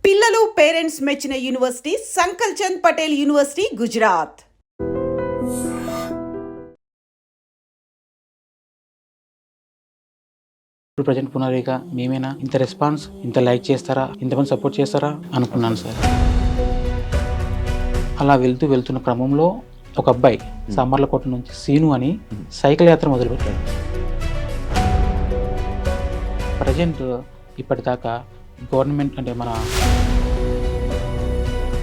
పిల్లలు పేరెంట్స్ మెచ్చిన university సంకల్ Chand Patel university Gujarat. ఇప్పుడు ప్రజెంట్ పునరేక మేమేనా ఇంత రెస్పాన్స్ ఇంత లైక్ చేస్తారా ఇంతమంది సపోర్ట్ చేస్తారా అనుకున్నాను సార్. అలా వెళ్తున్న క్రమంలో ఒక అబ్బాయి సామర్లకోట నుంచి సీను అని సైకిల్ యాత్ర మొదలుపెట్టాడు. ప్రజెంట్ ఇప్పటిదాకా గవర్నమెంట్ అంటే మన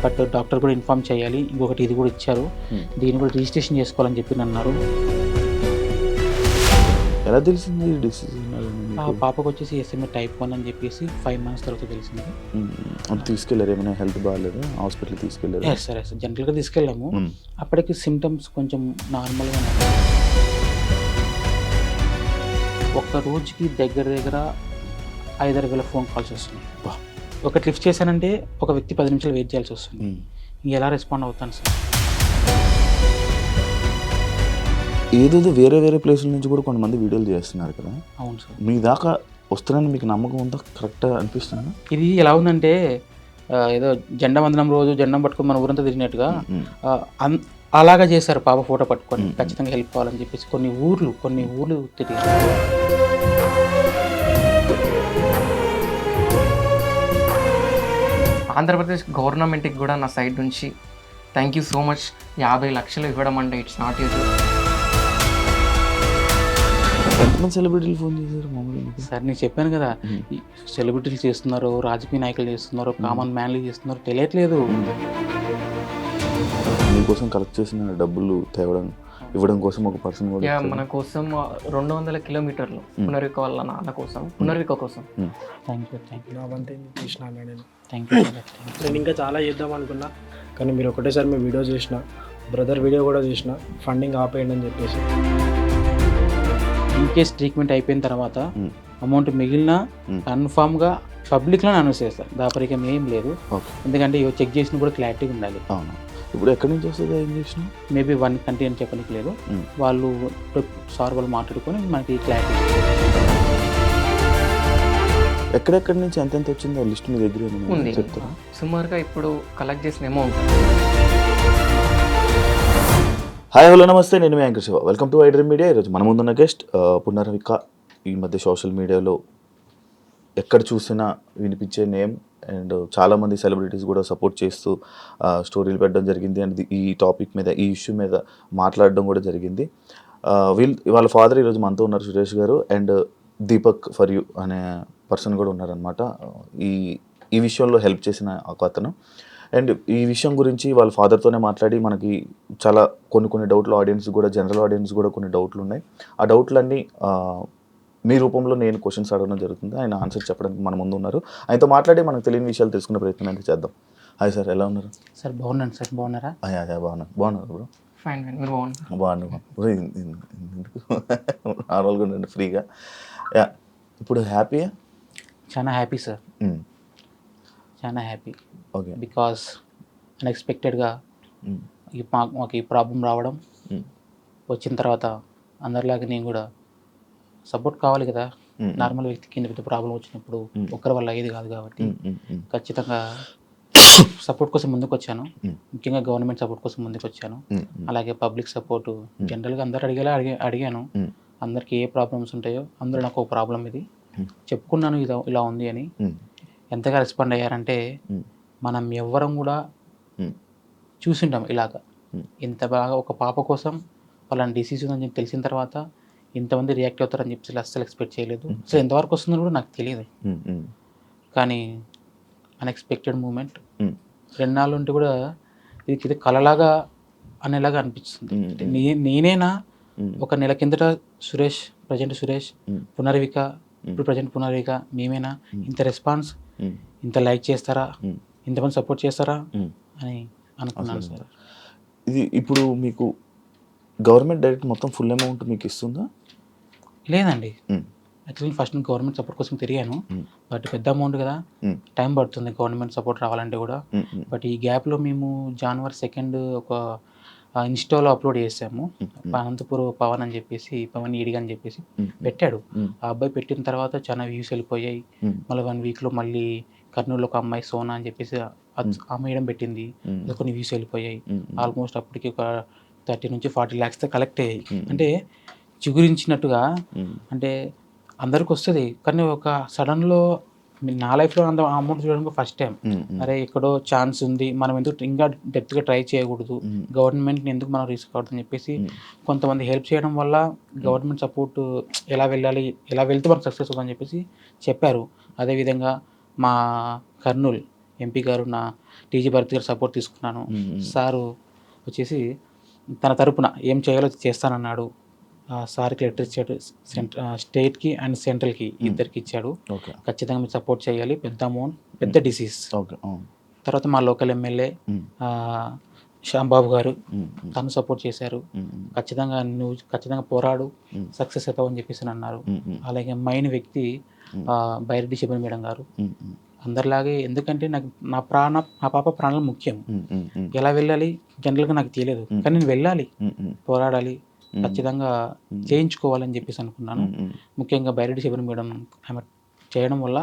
బట్ డాక్టర్ కూడా ఇన్ఫార్మ్ చేయాలి, ఇంకొకటి ఇది కూడా ఇచ్చారు, దీన్ని కూడా రిజిస్ట్రేషన్ చేసుకోవాలని చెప్పి అన్నారు. ఎలా తెలిసింది డిసిజన్? ఆ పాపకు వచ్చేసి SMA type 1 అని చెప్పేసి 5 months తర్వాత తెలిసింది. తీసుకెళ్ళారు, ఏమైనా హెల్త్ బాగాలేదు హాస్పిటల్ తీసుకెళ్ళారు? సరే జనరల్గా తీసుకెళ్ళాము. అప్పటికి సిమ్టమ్స్ కొంచెం నార్మల్గా ఉన్నాయి. ఒక్క రోజుకి దగ్గర 5,000 ఫోన్ కాల్స్ వస్తున్నాయి. ఒకటి లిఫ్ట్ చేశానంటే ఒక వ్యక్తి 10 నిమిషాలు వెయిట్ చేయాల్సి వస్తుంది. ఎలా రెస్పాండ్ అవుతాను సార్? ఏదో వేరే ప్లేసుల నుంచి కూడా కొంతమంది వీడియోలు చేస్తున్నారు కదా. అవును సార్. మీ దాకా వస్తున్నారని మీకు నమ్మకం ఉందా? కరెక్ట్గా అనిపిస్తుందా? ఇది ఎలా ఉందంటే ఏదో జెండా వందనం రోజు జెండం పట్టుకొని మన ఊరంతా తిరిగినట్టుగా అలాగా చేశారు. పాప ఫోటో పట్టుకొని ఖచ్చితంగా హెల్ప్ కావాలని చెప్పేసి కొన్ని ఊర్లు తిరిగారు. ఆంధ్రప్రదేశ్ గవర్నమెంట్కి కూడా నా సైడ్ నుంచి థ్యాంక్ యూ సో మచ్. 50 లక్షలు ఇవ్వడం అంటే ఇట్స్ నాట్ యూజువల్. ఎంతమంది సెలబ్రిటీలు ఫోన్ చేశారు మామూలుగా? సార్ నేను చెప్పాను కదా, సెలబ్రిటీలు చేస్తున్నారు, రాజకీయ నాయకులు చేస్తున్నారు, కామన్ మ్యాన్లు చేస్తున్నారు, తెలియట్లేదు. మీకోసం కలెక్ట్ చేసిన డబ్బులు ఇవ్వడం కోసం ఒక పర్సన్ కూడా మన కోసం 200 కిలోమీటర్లు పునర్విక వాళ్ళ నాన్న కోసం, పునర్విక కోసం. Thank you. నా వంతే చేసిన నేను. Thank you. నేను ఇంకా చాలా చేద్దాం అనుకున్నా, కానీ మీరు ఒకటేసారి మీ వీడియో చేసిన, బ్రదర్ వీడియో కూడా చేసిన, ఫండింగ్ ఆపేయండి అని చెప్పేసి. ఇన్ కేస్ ట్రీట్మెంట్ అయిపోయిన తర్వాత అమౌంట్ మిగిలిన కన్ఫామ్గా పబ్లిక్లో అనౌన్స్ చేస్తారు. దాపరికం ఏం లేదు, ఎందుకంటే చెక్ చేసిన కూడా క్లారిటీ ఉండాలి. అవును. ఇప్పుడు ఎక్కడి నుంచి వస్తుంది ఇంజక్షన్? మేబీ 1 కంట్రీ అని చెప్పడానికి లేదు, వాళ్ళు మాట్లాడుకొని మనకి క్లారిటీ. ఎక్కడెక్కడి నుంచి ఎంత వచ్చిందో లిస్ట్ మీ దగ్గర ఉంది. చెప్తారా? సుమారుగా ఇప్పుడు కలెక్ట్ చేసిన అమౌంట్. హాయ్ హలో నమస్తే, నేను మీ anchor Shiva. Welcome to iDream media. ఈరోజు మన ముందున్న గెస్ట్ పునర్విక. ఈ మధ్య సోషల్ మీడియాలో ఎక్కడ చూసినా వినిపించే నేమ్, అండ్ చాలామంది సెలబ్రిటీస్ కూడా సపోర్ట్ చేస్తూ స్టోరీలు పెట్టడం జరిగింది. అండ్ ఈ టాపిక్ మీద, ఈ ఇష్యూ మీద మాట్లాడడం కూడా జరిగింది. వాళ్ళ ఫాదర్ ఈరోజు మనతో ఉన్నారు, సురేష్ గారు. అండ్ దీపక్ ఫర్ యూ అనే పర్సన్ కూడా ఉన్నారనమాట, ఈ విషయంలో హెల్ప్ చేసిన ఒక అతను. అండ్ ఈ విషయం గురించి వాళ్ళ ఫాదర్తోనే మాట్లాడి మనకి చాలా కొన్ని డౌట్లు, ఆడియన్స్ కూడా, జనరల్ ఆడియన్స్ కూడా కొన్ని డౌట్లు ఉన్నాయి. ఆ డౌట్లన్నీ మీ రూపంలో నేను క్వశ్చన్స్ అడగడం జరుగుతుంది. ఆయన ఆన్సర్ చెప్పడానికి మన ముందు ఉన్నారు. ఆయనతో మాట్లాడి మనకు తెలియని విషయాలు తెలుసుకునే ప్రయత్నం అయితే చేద్దాం. హాయ్ సార్, ఎలా ఉన్నారు? సార్ బాగున్నాను సార్, బాగున్నారా? బాగున్నారు బ్రో. ఫైన్, మీరు బాగున్నాను. నార్మల్గా ఉండండి, ఫ్రీగా. ఇప్పుడు హ్యాపీయా? చాలా హ్యాపీ సార్, చాలా హ్యాపీ. ఓకే. బికాస్ అన్ఎక్స్పెక్టెడ్గా మాకు ఈ ప్రాబ్లం రావడం, వచ్చిన తర్వాత అందరిలాగా నేను కూడా సపోర్ట్ కావాలి కదా. నార్మల్ వ్యక్తికి ఇంత పెద్ద ప్రాబ్లం వచ్చినప్పుడు ఒక్కరి వల్ల అయ్యేది కాదు కాబట్టి ఖచ్చితంగా సపోర్ట్ కోసం ముందుకు వచ్చాను. ముఖ్యంగా గవర్నమెంట్ సపోర్ట్ కోసం ముందుకు వచ్చాను. అలాగే పబ్లిక్ సపోర్టు జనరల్గా అందరు అడిగాను. అందరికి ఏ ప్రాబ్లమ్స్ ఉంటాయో అందరూ నాకు ఒక ప్రాబ్లం ఇది చెప్పుకున్నాను, ఇలా ఉంది అని. ఎంతగా రెస్పాండ్ అయ్యారంటే మనం ఎవ్వరం కూడా చూసింటాం ఇలాగా. ఇంత బాగా ఒక పాప కోసం వాళ్ళని డిసీజ్ ఉందని తెలిసిన తర్వాత ఇంతమంది రియాక్ట్ అవుతారని చెప్పి అస్సలు ఎక్స్పెక్ట్ చేయలేదు. అసలు ఎంతవరకు వస్తుందో కూడా నాకు తెలియదు. కానీ అన్ఎక్స్పెక్టెడ్ మూమెంట్. 2 నాళ్ళు ఉంటే కూడా ఇది కలలాగా అనేలాగా అనిపిస్తుంది. నేనేనా ఒక నెల కిందట ప్రజెంట్ సురేష్, పునర్విక, ఇప్పుడు ప్రజెంట్ పునర్విక మేమేనా ఇంత రెస్పాన్స్ ఇంత లైక్ చేస్తారా ఇంతమంది సపోర్ట్ చేస్తారా అని అనుకున్నాను సార్. ఇది ఇప్పుడు మీకు గవర్నమెంట్ డైరెక్ట్ మొత్తం ఫుల్ అమౌంట్ మీకు ఇస్తుందా? లేదండి, యాక్చువల్లీ ఫస్ట్ గవర్నమెంట్ సపోర్ట్ కోసం తిరిగాను. బట్ పెద్ద అమౌంట్ కదా, టైం పడుతుంది గవర్నమెంట్ సపోర్ట్ రావాలంటే కూడా. బట్ ఈ గ్యాప్లో మేము January 2 ఒక ఇన్స్టాలో అప్లోడ్ చేసాము. అనంతపూర్ పవన్ అని చెప్పేసి, పవన్ ఈడిగా అని చెప్పేసి పెట్టాడు. ఆ అబ్బాయి పెట్టిన తర్వాత చాలా వ్యూస్ వెళ్ళిపోయాయి. మళ్ళీ 1 వీక్లో మళ్ళీ కర్నూలులో ఒక అమ్మాయి సోనా అని చెప్పేసి ఆ మేడం పెట్టింది. అది కొన్ని వ్యూస్ వెళ్ళిపోయాయి. ఆల్మోస్ట్ అప్పటికి ఒక 30 నుంచి 40 lakhs కలెక్ట్ అయ్యాయి. అంటే చిగురించినట్టుగా అంటే అందరికి వస్తుంది, కానీ ఒక సడన్లో నా లైఫ్లో అంత అమౌంట్ చూడడం ఫస్ట్ టైం. అరే ఎక్కడో ఛాన్స్ ఉంది, మనం ఎందుకు ఇంకా డెప్త్గా ట్రై చేయకూడదు, గవర్నమెంట్ని ఎందుకు మనం రిస్క్ అవుతుందని చెప్పేసి కొంతమంది హెల్ప్ చేయడం వల్ల గవర్నమెంట్ సపోర్ట్ ఎలా వెళ్ళాలి, ఎలా వెళ్తే మనకు సక్సెస్ అవుతుందని చెప్పేసి చెప్పారు. అదేవిధంగా మా కర్నూలు ఎంపీ గారు నా టీజీ భరత్ గారు సపోర్ట్ తీసుకున్నాను. సారు వచ్చేసి తన తరపున ఏం చేయాలో చేస్తానన్నాడు. సార్కి లెటర్ ఇచ్చాడు, స్టేట్కి అండ్ సెంట్రల్కి ఇద్దరికి ఇచ్చాడు. ఖచ్చితంగా మీరు సపోర్ట్ చేయాలి, పెద్ద అమౌంట్, పెద్ద డిసీజ్. తర్వాత మా లోకల్ ఎమ్మెల్యే శ్యాంబాబు గారు తను సపోర్ట్ చేశారు. ఖచ్చితంగా పోరాడు, సక్సెస్ అవుతావు అని చెప్పేసి అన్నారు. అలాగే మైన్ వ్యక్తి బైరెడ్డి శిబన్ మేడం గారు అందరిలాగే, ఎందుకంటే నాకు నా పాప ప్రాణాలు ముఖ్యం. ఎలా వెళ్ళాలి జనరల్గా నాకు తెలియదు, కానీ నేను వెళ్ళాలి, పోరాడాలి, ఖచ్చితంగా చేయించుకోవాలని చెప్పేసి అనుకున్నాను. ముఖ్యంగా బైరెడ్డి శిబన్ మేడం ఆమె చేయడం వల్ల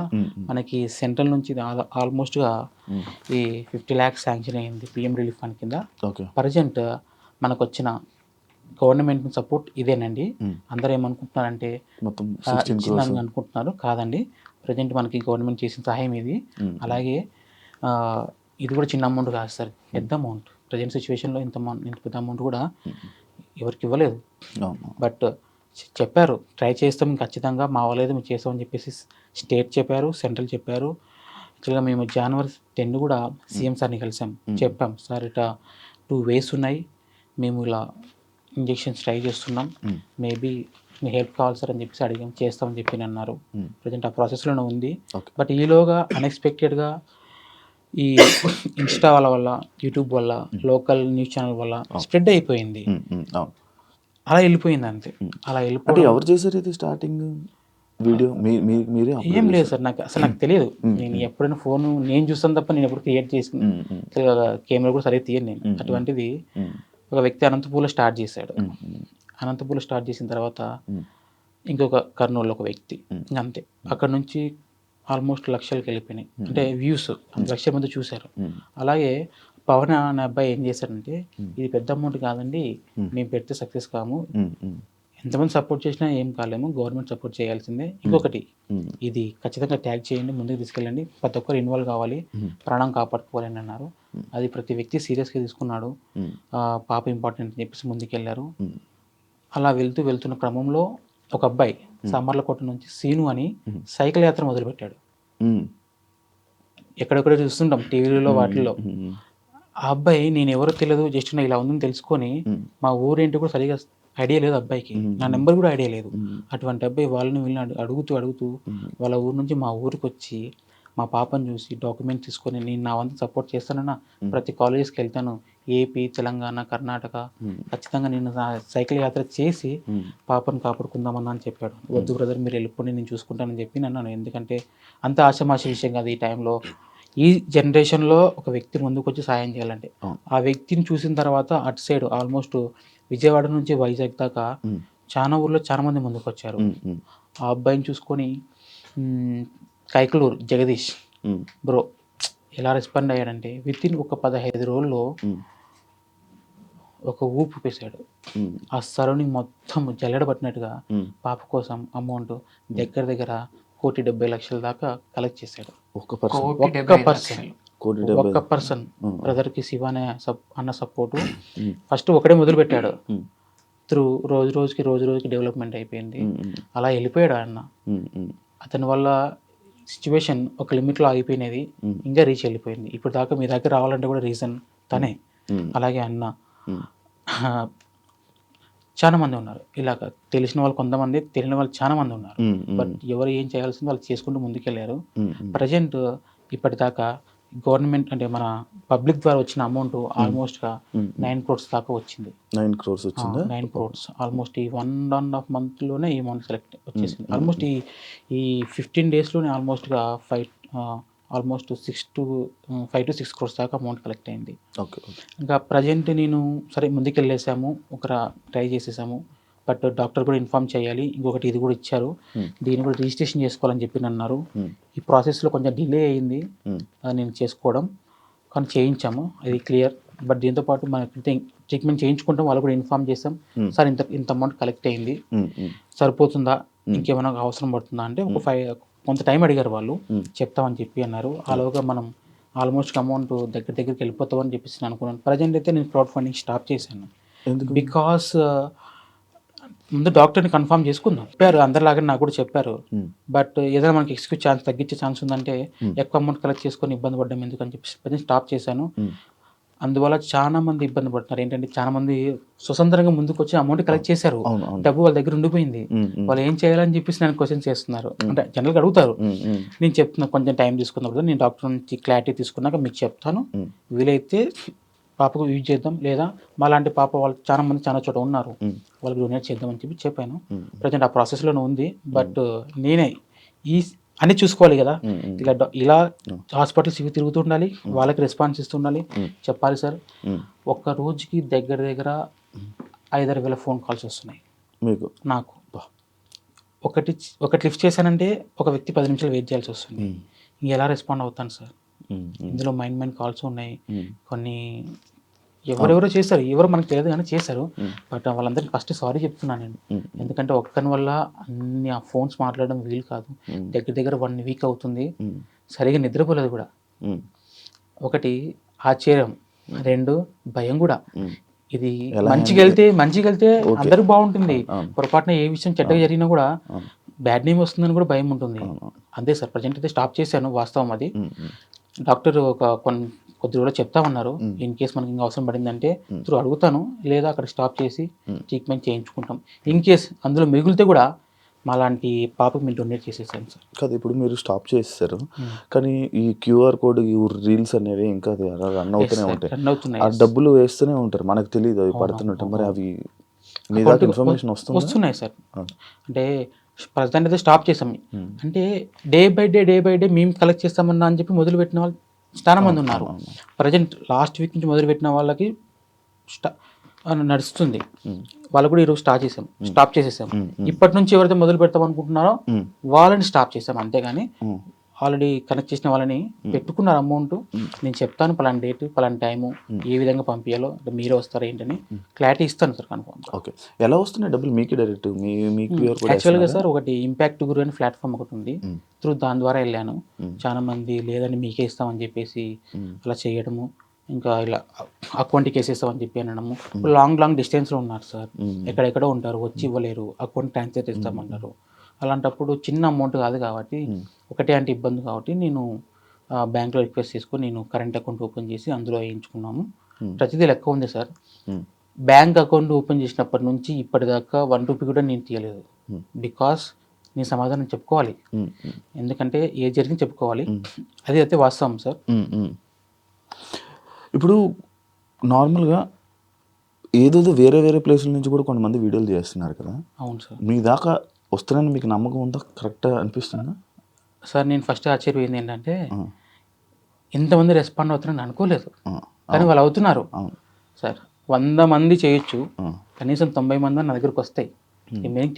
మనకి సెంట్రల్ నుంచి ఆల్మోస్ట్గా ఈ 50 lakhs శాంక్షన్ అయింది పిఎం రిలీఫ్ ఫండ్ కింద. ప్రజెంట్ మనకు వచ్చిన గవర్నమెంట్ సపోర్ట్ ఇదేనండి. అందరూ ఏమనుకుంటున్నారంటే ఇచ్చిందని అనుకుంటున్నారు, కాదండి. ప్రజెంట్ మనకి గవర్నమెంట్ చేసిన సహాయం ఇది. అలాగే ఇది కూడా చిన్న అమౌంట్ కాదు సార్, పెద్ద అమౌంట్. ప్రజెంట్ సిచ్యువేషన్లో ఇంత పెద్ద అమౌంట్ కూడా ఎవరికి ఇవ్వలేదు. బట్ చెప్పారు ట్రై చేస్తాం ఖచ్చితంగా, మా వాళ్ళేదో మేము చేస్తామని చెప్పేసి స్టేట్ చెప్పారు, సెంట్రల్ చెప్పారు. యాక్చువల్గా మేము January 10 కూడా సీఎం సార్ని కలిసాం. చెప్పాం సార్ ఇట్లా 2 ways ఉన్నాయి, మేము ఇలా ఇంజెక్షన్స్ ట్రై చేస్తున్నాం, మేబీ మీ హెల్ప్ కావాలి సార్ అని చెప్పేసి అడిగాం. చేస్తామని చెప్పి అన్నారు. ప్రజెంట్ ఆ ప్రాసెస్లోనే ఉంది. బట్ ఈలోగా అన్ఎక్స్పెక్టెడ్గా ఈ ఇన్స్టా వల్ల, యూట్యూబ్ వల్ల, లోకల్ న్యూస్ ఛానల్ వల్ల స్ప్రెడ్ అయిపోయింది. అలా వెళ్ళిపోయింది అంతే. అలా వెళ్ళిపోయి ఎవరు చేశారు ఇది స్టార్టింగ్ వీడియో? మీరే? ఏం లేదు సార్, నాకు తెలియదు. నేను ఎప్పుడైనా ఫోన్ నేను చూస్తాను తప్ప నేను ఎప్పుడు క్రియేట్ చేసి కెమెరా కూడా సరిగ్గా తీయను నేను. అటువంటిది ఒక వ్యక్తి అనంతపూర్లో స్టార్ట్ చేశాడు. అనంతపూర్లో స్టార్ట్ చేసిన తర్వాత ఇంకొక కర్నూలులో ఒక వ్యక్తి, అంతే. అక్కడ నుంచి ఆల్మోస్ట్ లక్షలకు వెళ్ళిపోయినాయి, అంటే వ్యూస్ 1,00,000 మంది చూశారు. అలాగే పవన్ అనే అబ్బాయి ఏం చేశాడంటే, ఇది పెద్ద అమౌంట్ కాదండి, మేము పెడితే సక్సెస్ కాము, ఎంతమంది సపోర్ట్ చేసినా ఏం కాలేము, గవర్నమెంట్ సపోర్ట్ చేయాల్సిందే. ఇంకొకటి, ఇది ఖచ్చితంగా ట్యాగ్ చేయండి, ముందుకు తీసుకెళ్ళండి, ప్రతి ఒక్కరు ఇన్వాల్వ్ కావాలి, ప్రాణం కాపాడుకోవాలని అన్నారు. అది ప్రతి వ్యక్తి సీరియస్గా తీసుకున్నాడు. పాప ఇంపార్టెంట్ అని చెప్పేసి ముందుకెళ్ళారు. అలా వెళ్తున్న క్రమంలో ఒక అబ్బాయి సామర్లకోట నుంచి సీను అని సైకిల్ యాత్ర మొదలుపెట్టాడు. ఎక్కడెక్కడ చూస్తుంటాం టీవీలలో వాటిల్లో. ఆ అబ్బాయి నేను ఎవరో తెలియదు, జస్ట్ నా ఇలా ఉందని తెలుసుకొని, మా ఊరేంటి కూడా సరిగా ఐడియా లేదు అబ్బాయికి, నా నెంబర్ కూడా ఐడియా లేదు. అటువంటి అబ్బాయి వాళ్ళని వీళ్ళని అడుగుతూ వాళ్ళ ఊరు నుంచి మా ఊరికి వచ్చి మా పాపను చూసి డాక్యుమెంట్ తీసుకొని, నేను నా వంతు సపోర్ట్ చేస్తానన్నా, ప్రతి కాలేజెస్కి వెళ్తాను, ఏపీ, తెలంగాణ, కర్ణాటక, ఖచ్చితంగా నేను సైకిల్ యాత్ర చేసి పాపను కాపాడుకుందామన్నా అని చెప్పాడు. వద్దు బ్రదర్, మీరు వెళ్ళిపోండి, నేను చూసుకుంటానని చెప్పి అన్నాను. ఎందుకంటే అంత ఆశమాష విషయం కాదు ఈ టైంలో. ఈ జనరేషన్లో ఒక వ్యక్తి ముందుకు వచ్చి సాయం చేయాలంటే, ఆ వ్యక్తిని చూసిన తర్వాత అటు సైడ్ ఆల్మోస్ట్ విజయవాడ నుంచి వైజాగ్ దాకా చాలా ఊర్లో చాలా మంది ముందుకు వచ్చారు. ఆ అబ్బాయిని చూసుకొని కైకలూరు జగదీష్ బ్రో ఎలా రెస్పాండ్ అయ్యాడంటే, వితిన్ ఒక 15 రోజుల్లో ఒక ఊపు పేశాడు. ఆ సరౌండింగ్ మొత్తం జల్లెడబట్టినట్టుగా పాప కోసం అమౌంట్ దగ్గర 1,70,00,000 దాకా కలెక్ట్ చేశాడు. ఒక్క పర్సన్ బ్రదర్కి శివ అన్న సపోర్టు. ఫస్ట్ ఒకటే మొదలు పెట్టాడు, త్రూ రోజు రోజుకి డెవలప్మెంట్ అయిపోయింది. అలా వెళ్ళిపోయాడు అన్న. అతని వల్ల సిచ్యువేషన్ ఒక లిమిట్లో ఆగిపోయినది, ఇంకా రీచ్ వెళ్ళిపోయింది. ఇప్పుడు దాకా మీ దగ్గర రావాలంటే కూడా రీజన్ తనే. అలాగే అన్న చాలా మంది ఉన్నారు ఇలాగ, తెలిసిన వాళ్ళు కొంతమంది, తెలియని వాళ్ళు చాలా మంది ఉన్నారు. బట్ ఎవరు ఏం చేయాల్సిందో వాళ్ళు చేసుకుంటూ ముందుకెళ్ళారు. ప్రజెంట్ ఇప్పటిదాకా గవర్నమెంట్ అంటే మన పబ్లిక్ ద్వారా వచ్చిన అమౌంట్ ఆల్మోస్ట్గా 9 crores దాకా వచ్చింది. 9 crores వచ్చింది. 9 crores ఆల్మోస్ట్ ఈ 1.5 monthలోనే ఈ అమౌంట్ సెలెక్ట్ వచ్చేసింది. ఆల్మోస్ట్ ఈ 15 daysలోనే ఆల్మోస్ట్గా 5 to 6 crores దాకా అమౌంట్ కలెక్ట్ అయింది. ఇంకా ప్రజెంట్ నేను సరే ముందుకెళ్ళేసాము, ఒక ట్రై చేసేసాము, బట్ డాక్టర్ కూడా ఇన్ఫామ్ చేయాలి, ఇంకొకటి ఇది కూడా ఇచ్చారు, దీన్ని కూడా రిజిస్ట్రేషన్ చేసుకోవాలని చెప్పి అన్నారు. ఈ ప్రాసెస్లో కొంచెం డిలే అయ్యింది నేను చేసుకోవడం, కానీ చేయించాము, అది క్లియర్. బట్ దీంతోపాటు మనకి ట్రీట్మెంట్ చేయించుకుంటాం, వాళ్ళు కూడా ఇన్ఫామ్ చేసాం, సార్ ఇంత అమౌంట్ కలెక్ట్ అయింది, సరిపోతుందా, ఇంకేమైనా అవసరం పడుతుందా అంటే కొంత టైం అడిగారు వాళ్ళు, చెప్తామని చెప్పి అన్నారు. అలాగా మనం ఆల్మోస్ట్ అమౌంట్ దగ్గరికి వెళ్ళిపోతామని చెప్పేసి నేను అనుకున్నాను. ప్రజెంట్ అయితే నేను క్రౌడ్ ఫండింగ్ స్టాప్ చేశాను, బికాస్ ముందు డాక్టర్ని కన్ఫర్మ్ చేసుకుందాం చెప్పారు, అందరిలాగా నాకు కూడా చెప్పారు. బట్ ఏదైనా మనకి ఎక్స్క్యూజ్ ఛాన్స్ తగ్గించే ఛాన్స్ ఉందంటే ఎక్కువ అమౌంట్ కలెక్ట్ చేసుకొని ఇబ్బంది పడ్డం ఎందుకని చెప్పేసి ప్రజెంట్ స్టాప్ చేశాను. అందువల్ల చాలా మంది ఇబ్బంది పడుతున్నారు. ఏంటంటే చాలా మంది స్వతంత్రంగా ముందుకు వచ్చి అమౌంట్ కలెక్ట్ చేశారు, డబ్బు వాళ్ళ దగ్గర ఉండిపోయింది, వాళ్ళు ఏం చేయాలని చెప్పేసి నేను క్వశ్చన్ చేస్తున్నారు, అంటే జనరల్గా అడుగుతారు. నేను చెప్తున్నా కొంచెం టైం తీసుకున్నప్పుడు నేను డాక్టర్ నుంచి క్లారిటీ తీసుకున్నాక మీకు చెప్తాను, వీలైతే పాపకు యూజ్ చేద్దాం, లేదా మా లాంటి పాప వాళ్ళు చాలా మంది చాలా చోట ఉన్నారు, వాళ్ళకి డొనేట్ చేద్దామని చెప్పి చెప్పాను. ప్రజెంట్ ఆ ప్రాసెస్లోనే ఉంది. బట్ నేనే అన్నీ చూసుకోవాలి కదా, ఇలా హాస్పిటల్స్ ఇవి తిరుగుతుండాలి, వాళ్ళకి రెస్పాన్స్ ఇస్తుండాలి, చెప్పాలి సార్. ఒక్క రోజుకి దగ్గర 5,000 ఫోన్ కాల్స్ వస్తున్నాయి మీకు నాకు. ఒకటి లిఫ్ట్ చేశానంటే ఒక వ్యక్తి 10 నిమిషాలు వెయిట్ చేయాల్సి వస్తుంది, ఎలా రెస్పాండ్ అవుతాను సార్. ఇందులో మైండ్ కాల్స్ ఉన్నాయి, కొన్ని ఎవరెవరో చేశారు, ఎవరో మనకు తెలియదు కానీ చేశారు. బట్ వాళ్ళందరికీ ఫస్ట్ సారీ చెప్తున్నాను నేను, ఎందుకంటే ఒక్కని వల్ల అన్ని ఆ ఫోన్స్ మాట్లాడడం వీలు కాదు. దగ్గర 1 వీక్ అవుతుంది, సరిగా నిద్రపోలేదు కూడా. ఒకటి ఆశ్చర్యం, 2 భయం కూడా. ఇది మంచిగా వెళ్తే అందరికి బాగుంటుంది, పొరపాటున ఏ విషయం చెడ్డగా జరిగినా కూడా బ్యాడ్ నేమ్ వస్తుందని కూడా భయం ఉంటుంది. అంతే సార్, ప్రజెంట్ అయితే స్టాప్ చేశాను, వాస్తవం అది. డాక్టర్ కొద్ది రోజులు చెప్తామన్నారు, ఇన్ కేస్ మనకి ఇంకా అవసరం పడిందంటే త్రూ అడుగుతాను, లేదా అక్కడ స్టాప్ చేసి ట్రీట్మెంట్ చేయించుకుంటాం. ఇన్ కేస్ అందులో మిగిలితే కూడా మా లాంటి పాపకు మీరు డొనేట్ చేసేసాను సార్. కాదు, ఇప్పుడు మీరు స్టాప్ చేసేసారు, కానీ ఈ QR కోడ్, ఈ రీల్స్ అనేవి ఇంకా రన్ అవుతూనే ఉంటాయి, ఆ డబ్బులు వేస్తూనే ఉంటారు, మనకు తెలియదు అవి పడుతున్నట్టు. మరి అవి మీ దాకా ఇన్ఫర్మేషన్ వస్తున్నాయి సార్. అంటే ప్రజెంట్ అయితే స్టాప్ చేసాం, అంటే డే బై డే మేము కలెక్ట్ చేస్తామన్నా అని చెప్పి మొదలుపెట్టిన వాళ్ళు చాలా మంది ఉన్నారు. ప్రజెంట్ లాస్ట్ వీక్ నుంచి మొదలుపెట్టిన వాళ్ళకి నడుస్తుంది, వాళ్ళు కూడా ఈరోజు స్టాప్ చేసేసాం. ఇప్పటి నుంచి ఎవరైతే మొదలు పెడతాం అనుకుంటున్నారో వాళ్ళని స్టాప్ చేసాం, అంతేగాని ఆల్రెడీ కనెక్ట్ చేసిన వాళ్ళని పెట్టుకున్నారు అమౌంట్. నేను చెప్తాను పలానా డేట్ పలానా టైము, ఏ విధంగా పంపించాలో, మీరే వస్తారా ఏంటని క్లారిటీ ఇస్తాను సార్ కన్ఫర్మ్. ఓకే, ఎలా వస్తున్నాయి డబ్బులు మీకు డైరెక్ట్? యాక్చువల్గా సార్ ఒకటి ఇంపాక్ట్ గురు అని ప్లాట్ఫామ్ ఒకటి ఉంది, త్రూ దాని ద్వారా వెళ్ళాను. చాలా మంది లేదని మీకే ఇస్తామని చెప్పేసి అలా చేయడము, ఇంకా ఇలా అకౌంట్కి వేసేస్తామని చెప్పి అనడము. లాంగ్ డిస్టెన్స్లో ఉన్నారు సార్, ఎక్కడెక్కడో ఉంటారు, వచ్చి ఇవ్వలేరు, అకౌంట్ ట్రాన్స్ఫర్ చేస్తామంటారు. అలాంటప్పుడు చిన్న అమౌంట్ కాదు కాబట్టి, ఒకటే అంటే ఇబ్బంది కాబట్టి నేను బ్యాంక్లో రిక్వెస్ట్ చేసుకొని నేను కరెంట్ అకౌంట్ ఓపెన్ చేసి అందులో వేయించుకున్నాము. ప్రతిదీ లెక్క ఉంది సార్. బ్యాంక్ అకౌంట్ ఓపెన్ చేసినప్పటి నుంచి ఇప్పటిదాకా 1 రూపీ కూడా నేను తీయలేదు, బికాస్ నేను సమాధానం చెప్పుకోవాలి, ఎందుకంటే ఏ జరిగింది చెప్పుకోవాలి, అది అయితే వాస్తవం సార్. ఇప్పుడు నార్మల్గా ఏదో వేరే ప్లేసుల నుంచి కూడా కొంతమంది వీడియోలు చేస్తున్నారు కదా. అవును సార్. మీ దాకా వస్తున్నాయని మీకు నమ్మకం ఉందా? కరెక్ట్గా అనిపిస్తుందా సార్? నేను ఫస్ట్ ఆశ్చర్యపోయింది ఏంటంటే ఇంతమంది రెస్పాండ్ అవుతున్నారని అనుకోలేదు, కానీ వాళ్ళు అవుతున్నారు సార్. 100 మంది చేయొచ్చు, కనీసం 90 మంది నా దగ్గరకు వస్తాయి. రిమైనింగ్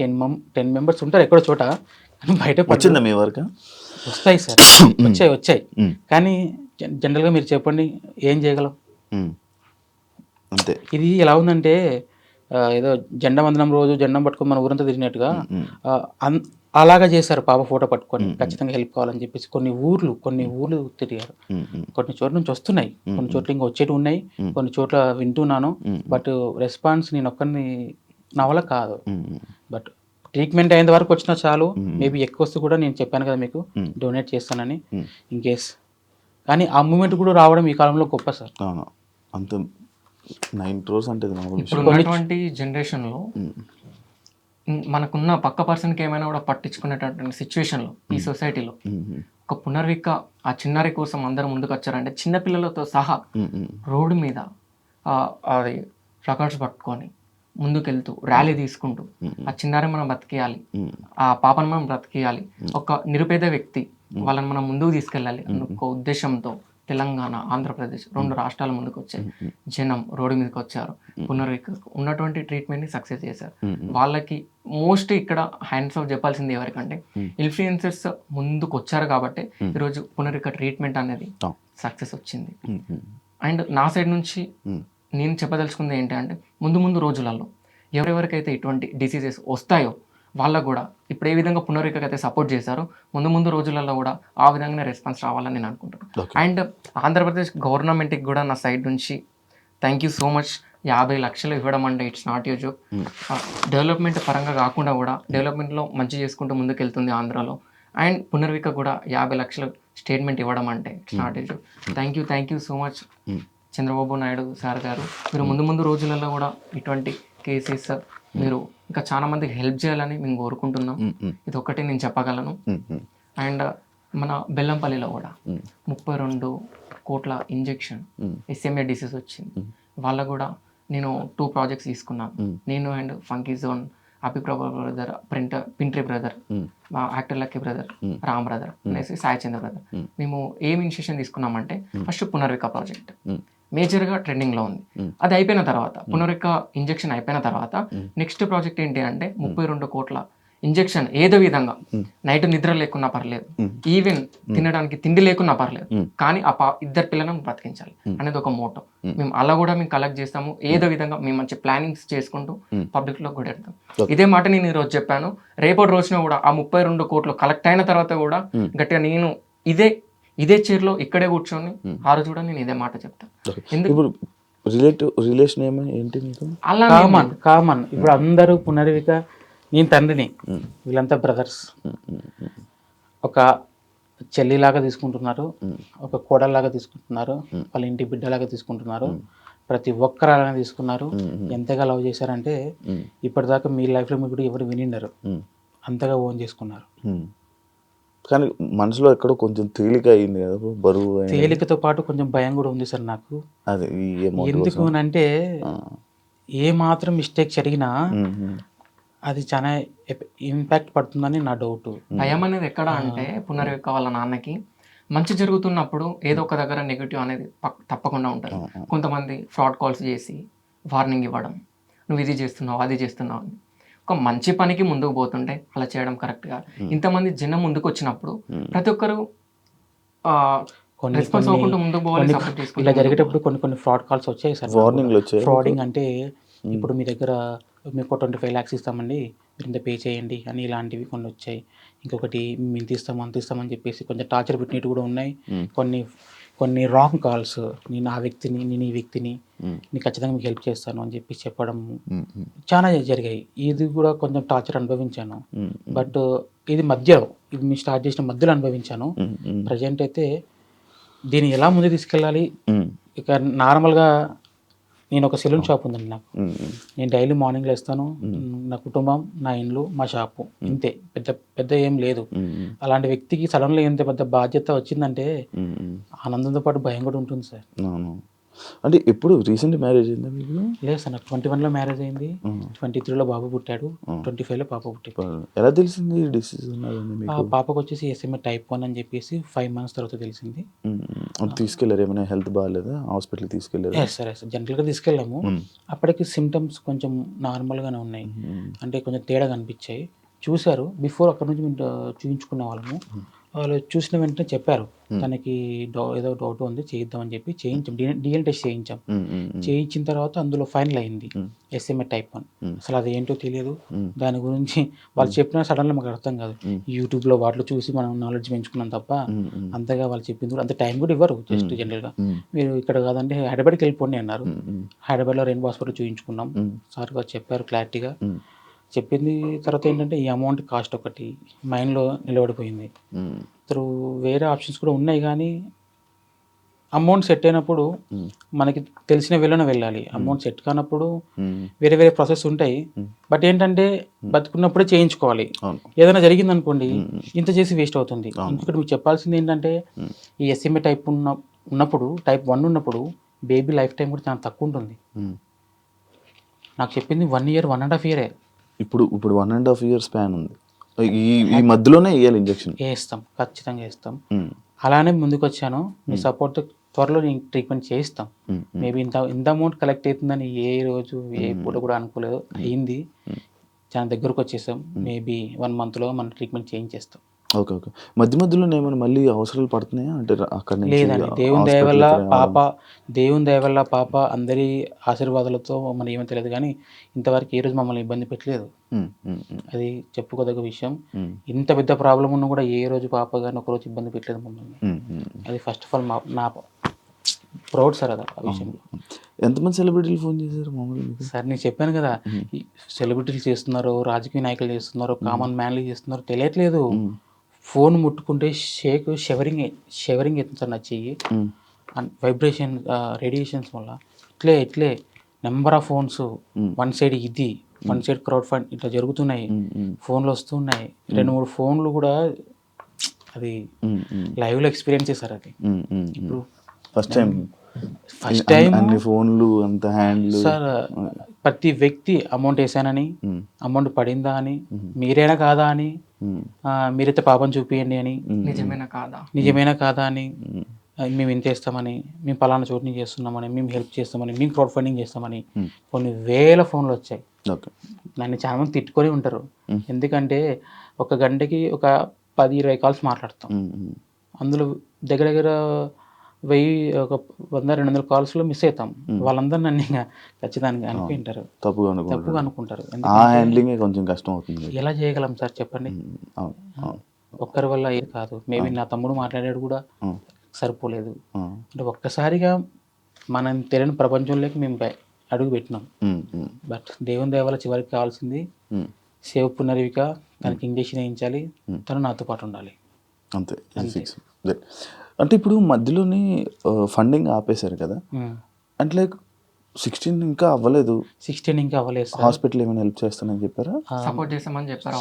10 మెంబర్స్ ఉంటారు ఎక్కడో చోట, కానీ బయట వచ్చిందా మీ వరకు? వస్తాయి సార్, వచ్చాయి. కానీ జనరల్గా మీరు చెప్పండి ఏం చేయగలం? అంతే. ఇది ఎలా ఉందంటే ఏదో జెండా వందనం రోజు జెండా పట్టుకొని మన ఊరంతా తిరిగినట్టుగా అలాగా చేశారు. పాప ఫోటో పట్టుకొని ఖచ్చితంగా హెల్ప్ కావాలని చెప్పేసి కొన్ని ఊర్లు తిరిగారు. కొన్ని చోట్ల నుంచి వస్తున్నాయి, కొన్ని చోట్ల ఇంకా వచ్చేటి ఉన్నాయి, కొన్ని చోట్ల వింటున్నాను. బట్ రెస్పాన్స్ నేను ఒక్కరిని నా వల్ల కాదు. బట్ ట్రీట్మెంట్ అయిన వరకు వచ్చినా చాలు, మేబీ ఎక్కువ వస్తే కూడా నేను చెప్పాను కదా మీకు డొనేట్ చేస్తానని, ఇన్ కేస్. కానీ ఆ మూమెంట్ కూడా రావడం ఈ కాలంలో గొప్ప సార్. అంత 9 crores అంటే ఇప్పుడు ఉన్నటువంటి జనరేషన్లో మనకున్న పక్క పర్సన్కి ఏమైనా కూడా పట్టించుకునేటటువంటి సిచ్యువేషన్లో ఈ సొసైటీలో ఒక పునర్విక ఆ చిన్నారి కోసం అందరూ ముందుకు వచ్చారంటే చిన్నపిల్లలతో సహా రోడ్డు మీద అది ప్లకార్డ్స్ పట్టుకొని ముందుకెళ్తూ ర్యాలీ తీసుకుంటూ ఆ చిన్నారి మనం బ్రతికేయాలి, ఆ పాపను మనం బ్రతికేయాలి, ఒక నిరుపేద వ్యక్తి వాళ్ళని మనం ముందుకు తీసుకెళ్ళాలి అన్న ఒక ఉద్దేశంతో తెలంగాణ, ఆంధ్రప్రదేశ్ 2 రాష్ట్రాల ముందుకు వచ్చాయి. జనం రోడ్డు మీదకి వచ్చారు. పునర్వికకు ఉన్నటువంటి ట్రీట్మెంట్ని సక్సెస్ చేశారు. వాళ్ళకి మోస్ట్ ఇక్కడ హ్యాండ్స్ ఆఫ్ చెప్పాల్సింది ఎవరికంటే ఇన్ఫ్లుయెన్సర్స్ ముందుకు వచ్చారు కాబట్టి ఈరోజు పునర్విక ట్రీట్మెంట్ అనేది సక్సెస్ వచ్చింది. అండ్ నా సైడ్ నుంచి నేను చెప్పదలుచుకుంది ఏంటంటే ముందు రోజులలో ఎవరెవరికైతే ఇటువంటి డిసీజెస్ వస్తాయో వాళ్ళకు కూడా ఇప్పుడు ఏ విధంగా పునర్వికకి అయితే సపోర్ట్ చేశారో ముందు రోజులలో కూడా ఆ విధంగానే రెస్పాన్స్ రావాలని నేను అనుకుంటున్నాను. అండ్ ఆంధ్రప్రదేశ్ గవర్నమెంట్కి కూడా నా సైడ్ నుంచి థ్యాంక్ యూ సో మచ్. 50 లక్షలు ఇవ్వడం అంటే it's not you joke. Development పరంగా కాకుండా కూడా డెవలప్మెంట్లో మంచి చేసుకుంటూ ముందుకెళ్తుంది ఆంధ్రాలో. అండ్ పునర్విక కూడా 50 లక్షలు స్టేట్మెంట్ ఇవ్వడం అంటే it's not you joke. Thank you so much Chandrababu Naidu sir గారు. మీరు ముందు రోజులలో కూడా ఇటువంటి కేసెస్ మీరు ఇంకా చాలా మందికి హెల్ప్ చేయాలని మేము కోరుకుంటున్నాం. ఇది ఒక్కటే నేను చెప్పగలను. అండ్ మన బెల్లంపల్లిలో కూడా 32 కోట్ల ఇంజెక్షన్ SMA డిసీజ్ వచ్చింది. వాళ్ళకు కూడా నేను 2 ప్రాజెక్ట్స్ తీసుకున్నాను. నేను and funky zone, Abhiprabha brother, పింట్రీ బ్రదర్, మా actor Lucky brother, Ram brother అనేసి సాయి చంద్ర బ్రదర్. మేము ఏం ఇనిషియేషన్ తీసుకున్నామంటే ఫస్ట్ పునర్విక ప్రాజెక్ట్ మేజర్గా ట్రెండింగ్లో ఉంది. అది అయిపోయిన తర్వాత పునర్విక ఇంజెక్షన్ అయిపోయిన తర్వాత నెక్స్ట్ ప్రాజెక్ట్ ఏంటి అంటే 32 కోట్ల ఇంజెక్షన్ ఏదో విధంగా నైట్ నిద్ర లేకున్నా పర్లేదు, ఈవెన్ తినడానికి తిండి లేకున్నా పర్లేదు, కానీ ఆ 2 పిల్లలను బ్రతికించాలి అనేది ఒక మోటో. మేము అలా కూడా మేము కలెక్ట్ చేస్తాము. ఏదో విధంగా మేము మంచి ప్లానింగ్స్ చేసుకుంటూ పబ్లిక్ లో కూడా వెళ్తాం. ఇదే మాట నేను ఈరోజు చెప్పాను. రేపటి రోజున కూడా ఆ 32 కోట్లు కలెక్ట్ అయిన తర్వాత కూడా గట్టిగా నేను ఇదే చైర్లో ఇక్కడే కూర్చొని ఆ రోజు కూడా నేను ఇదే మాట చెప్తాను. ఇప్పుడు రిలేషన్ ఏంటి మీకు? అలా కామన్ ఇప్పుడు అందరూ పునర్విక, నేను తండ్రిని, వీళ్ళంతా బ్రదర్స్. ఒక చెల్లిలాగా తీసుకుంటున్నారు, ఒక కోడల్లాగా తీసుకుంటున్నారు, వాళ్ళ ఇంటి బిడ్డలాగా తీసుకుంటున్నారు. ప్రతి ఒక్కరు అలానే తీసుకున్నారు. ఎంతగా లవ్ చేశారంటే ఇప్పటిదాకా మీ లైఫ్లో మీకు ఎవరు వినిండరు, అంతగా ఓన్ చేసుకున్నారు. కానీ మనసులో ఎక్కడో కొంచెం తేలిక అయింది కదా, బరువు తేలికతో పాటు కొంచెం భయం కూడా ఉంది సార్ నాకు. అదే ఎందుకు అంటే ఏ మాత్రం మిస్టేక్ జరిగినా అది చాలా ఇంపాక్ట్ పడుతుందని నా డౌట్. భయం అనేది ఎక్కడ అంటే పునర్విక వాళ్ళ నాన్నకి మంచి జరుగుతున్నప్పుడు ఏదో ఒక దగ్గర నెగిటివ్ అనేది తప్పకుండా ఉంటుంది. కొంతమంది ఫ్రాడ్ కాల్స్ చేసి వార్నింగ్ ఇవ్వడం, నువ్వు ఇది చేస్తున్నావు అది చేస్తున్నావు అని. ఒక మంచి పనికి ముందుకు పోతుంటే అలా చేయడం కరెక్ట్ కాదు. ఇంతమంది జనం ముందుకు వచ్చినప్పుడు ప్రతి ఒక్కరు రెస్పాన్స్ అవ్వకుండా ముందుకు పోవాలి. ఇలా జరిగేటప్పుడు కొన్ని ఫ్రాడ్ కాల్స్ వచ్చాయి సార్. వార్నింగ్లు వచ్చాయి. ఫ్రాడింగ్ అంటే ఇప్పుడు మీ దగ్గర మీకు 25 lakhs ఇస్తామండి, మీరు ఇంత పే చేయండి అని ఇలాంటివి కొన్ని వచ్చాయి. ఇంకొకటి ఇంత ఇస్తామని చెప్పేసి కొంచెం టార్చర్ పెట్టినట్టు కూడా ఉన్నాయి. కొన్ని రాంగ్ కాల్స్, నేను ఆ వ్యక్తిని, నేను ఈ వ్యక్తిని, నేను ఖచ్చితంగా మీకు హెల్ప్ చేస్తాను అని చెప్పి చెప్పడం చాలా జరిగాయి. ఇది కూడా కొంచెం టార్చర్ అనుభవించాను. బట్ ఇది మేము స్టార్ట్ చేసిన మధ్యలో అనుభవించాను. ప్రజెంట్ అయితే దీన్ని ఎలా ముందు తీసుకెళ్ళాలి, ఇక నార్మల్గా నేను ఒక సెలూన్ షాప్ ఉందండి నాకు. నేను డైలీ మార్నింగ్ లేస్తాను, నా కుటుంబం, నా ఇండ్లు, మా షాపు, ఇంతే. పెద్ద ఏం లేదు. అలాంటి వ్యక్తికి సడన్గా ఎంత పెద్ద బాధ్యత వచ్చిందంటే ఆనందంతో పాటు భయం కూడా ఉంటుంది సార్. అంటే ఎప్పుడు రీసెంట్ మ్యారేజ్ అయిందా మీకు? లేదు సార్, నాకు 21లో మ్యారేజ్ అయింది, 23లో బాబు పుట్టాడు, 25లో పాప పుట్టింది. ఎలా తెలిసింది డిసీజ్? పాపకు వచ్చేసి SMA type 1 అని చెప్పేసి 5 months తర్వాత తెలిసింది. తీసుకెళ్ళారు? ఏమైనా హెల్త్ బాగాలేదా? హాస్పిటల్కి తీసుకెళ్ళారు? సార్ జనరల్గా తీసుకెళ్ళాము. అప్పటికి సిమ్టమ్స్ కొంచెం నార్మల్గానే ఉన్నాయి, అంటే కొంచెం తేడా కనిపించాయి. చూశారు, బిఫోర్ అక్కడ నుంచి మేము చూపించుకునే వాళ్ళము. వాళ్ళు చూసిన వెంటనే చెప్పారు తనకి ఏదో డౌట్ ఉంది, చేయిద్దామని చెప్పి చేయించాం. DNA టెస్ట్ చేయించాం. చేయించిన తర్వాత అందులో ఫైనల్ అయింది SMA type 1. అసలు అది ఏంటో తెలియదు. దాని గురించి వాళ్ళు చెప్పినా సడన్గా మాకు అర్థం కాదు. యూట్యూబ్లో వాటిలో చూసి మనం నాలెడ్జ్ పెంచుకున్నాం తప్ప అంతగా వాళ్ళు చెప్పింది కూడా అంత టైం కూడా ఇవ్వరు. జస్ట్ జనరల్గా మీరు ఇక్కడ కాదంటే హైదరాబాద్కి వెళ్ళిపోండి అన్నారు. హైదరాబాద్లో రెయిన్బో హాస్పిటల్ చూయించుకున్నాం. సార్ గారు చెప్పారు క్లారిటీగా. చెప్పింది తర్వాత ఏంటంటే ఈ అమౌంట్ కాస్ట్ ఒకటి మైండ్లో నిలబడిపోయింది. వేరే ఆప్షన్స్ కూడా ఉన్నాయి, కానీ అమౌంట్ సెట్ అయినప్పుడు మనకి తెలిసిన వేళనే వెళ్ళాలి. అమౌంట్ సెట్ కానప్పుడు వేరే ప్రాసెస్ ఉంటాయి. బట్ ఏంటంటే బతుకున్నప్పుడే చేయించుకోవాలి. ఏదైనా జరిగింది అనుకోండి, ఇంత చేసి వేస్ట్ అవుతుంది. ఇంకొకటి మీకు చెప్పాల్సింది ఏంటంటే ఈ SMA type ఉన్నప్పుడు, type 1 ఉన్నప్పుడు బేబీ లైఫ్ టైం కూడా చాలా తక్కువ ఉంటుంది. నాకు చెప్పింది 1 year 1.5 year. ఇప్పుడు 1.5 year స్పాన్ ఉంది. ఈ మధ్యలోనే వేయాలి ఇంజెక్షన్? వేస్తాం, ఖచ్చితంగా వేస్తాం. అలానే ముందుకు వచ్చాను. మీ సపోర్ట్ త్వరలో నేను ట్రీట్మెంట్ చేయిస్తాం. మేబీ ఇంత అమౌంట్ కలెక్ట్ అవుతుందని ఏ రోజు ఏ పూట కూడా అనుకోలేదు. అయింది, చాలా దగ్గరకు వచ్చేసాం. మేబీ 1 monthలో మనం ట్రీట్మెంట్ చేయించేస్తాం. ఓకే. ఓకే. మధ్య మధ్యలో ఏమైనా మళ్ళీ అవసరాలు పడుతున్నాయా? అంటే అక్కడి నుంచి లేదండి, దేవుని దయ వల్ల పాప అందరి ఆశీర్వాదాలతో మనం ఏమో తెలియదు కానీ ఇంతవరకు ఏ రోజు మమ్మల్ని ఇబ్బంది పెట్టలేదు. అది చెప్పుకోదగ్గ విషయం. ఇంత పెద్ద ప్రాబ్లం ఉన్నా కూడా ఏ రోజు పాప కానీ ఒకరోజు ఇబ్బంది పెట్టలేదు మమ్మల్ని. అది ఫస్ట్ ఆఫ్ ఆల్ నా ప్రౌడ్ సార్ అది ఆ విషయంలో. ఎంతమంది సెలబ్రిటీలు ఫోన్ చేశారు మామూలుగా? సార్ నేను చెప్పాను కదా, ఈ సెలబ్రిటీలు చేస్తున్నారు, రాజకీయ నాయకులు చేస్తున్నారు, కామన్ మ్యాన్లు చేస్తున్నారు, తెలియట్లేదు. ఫోన్ ముట్టుకుంటే షెవరింగ్ అవుతుంది సార్ నా చెయ్యి. వైబ్రేషన్ రేడియేషన్స్ వల్ల ఇట్లే number of phones, one side crowd fund ఇట్లా జరుగుతున్నాయి, ఫోన్లు వస్తున్నాయి. 2-3 ఫోన్లు కూడా అది లైవ్లో ఎక్స్పీరియన్స్ చేశారు. అది ఇప్పుడు ఫస్ట్ టైం అన్ని ఫోన్లు అంత హ్యాండ్లు సార్. ప్రతి వ్యక్తి అమౌంట్ వేసానని, అమౌంట్ పడిందా అని, మీరేనా కాదా అని, మీరైతే పాపం చూపియండి అని, నిజమేనా కాదా అని, మేము ఇంత వేస్తామని, మేము పలానా చోటు నుంచి చేస్తున్నామని, మేము హెల్ప్ చేస్తామని, మేము క్రౌడ్ ఫండింగ్ చేస్తామని కొన్ని వేల ఫోన్లు వచ్చాయి. నన్ను చాలా మంది తిట్టుకొని ఉంటారు. ఎందుకంటే ఒక గంటకి ఒక 10-20 కాల్స్ మాట్లాడతాం. అందులో దగ్గర 100-200 కాల్స్లో మిస్ అవుతాం. వాళ్ళందరూ నన్ను ఇంకా ఖచ్చితంగా అనుకుంటారు, తప్పుగా అనుకుంటారు. కొంచెం కష్టం అవుతుంది. ఎలా చేయగలం సార్ చెప్పండి? ఒక్కరి వల్ల ఏది కాదు. మేబీ నా తమ్ముడు మాట్లాడాడు కూడా సరిపోలేదు. అంటే ఒక్కసారిగా మనం తెలియని ప్రపంచంలోకి మేము అడుగు పెట్టినాం. బట్ దేవుని దయ వల్ల చివరికి కావాల్సింది సేవ్ పునర్విక. తనకి ఇంజక్షన్ వేయించాలి, తను నాతో పాటు ఉండాలి, అంతే. అంటే ఇప్పుడు మధ్యలోనే ఫండింగ్ ఆపేశారు కదా, అంటే లైక్ 16 ఇంకా అవ్వలేదు. 16 ఇంకా అవ్వలేదు. హాస్పిటల్ ఏమైనా హెల్ప్ చేస్తానని చెప్పారా? సపోర్ట్ చేస్తామని చెప్పారు.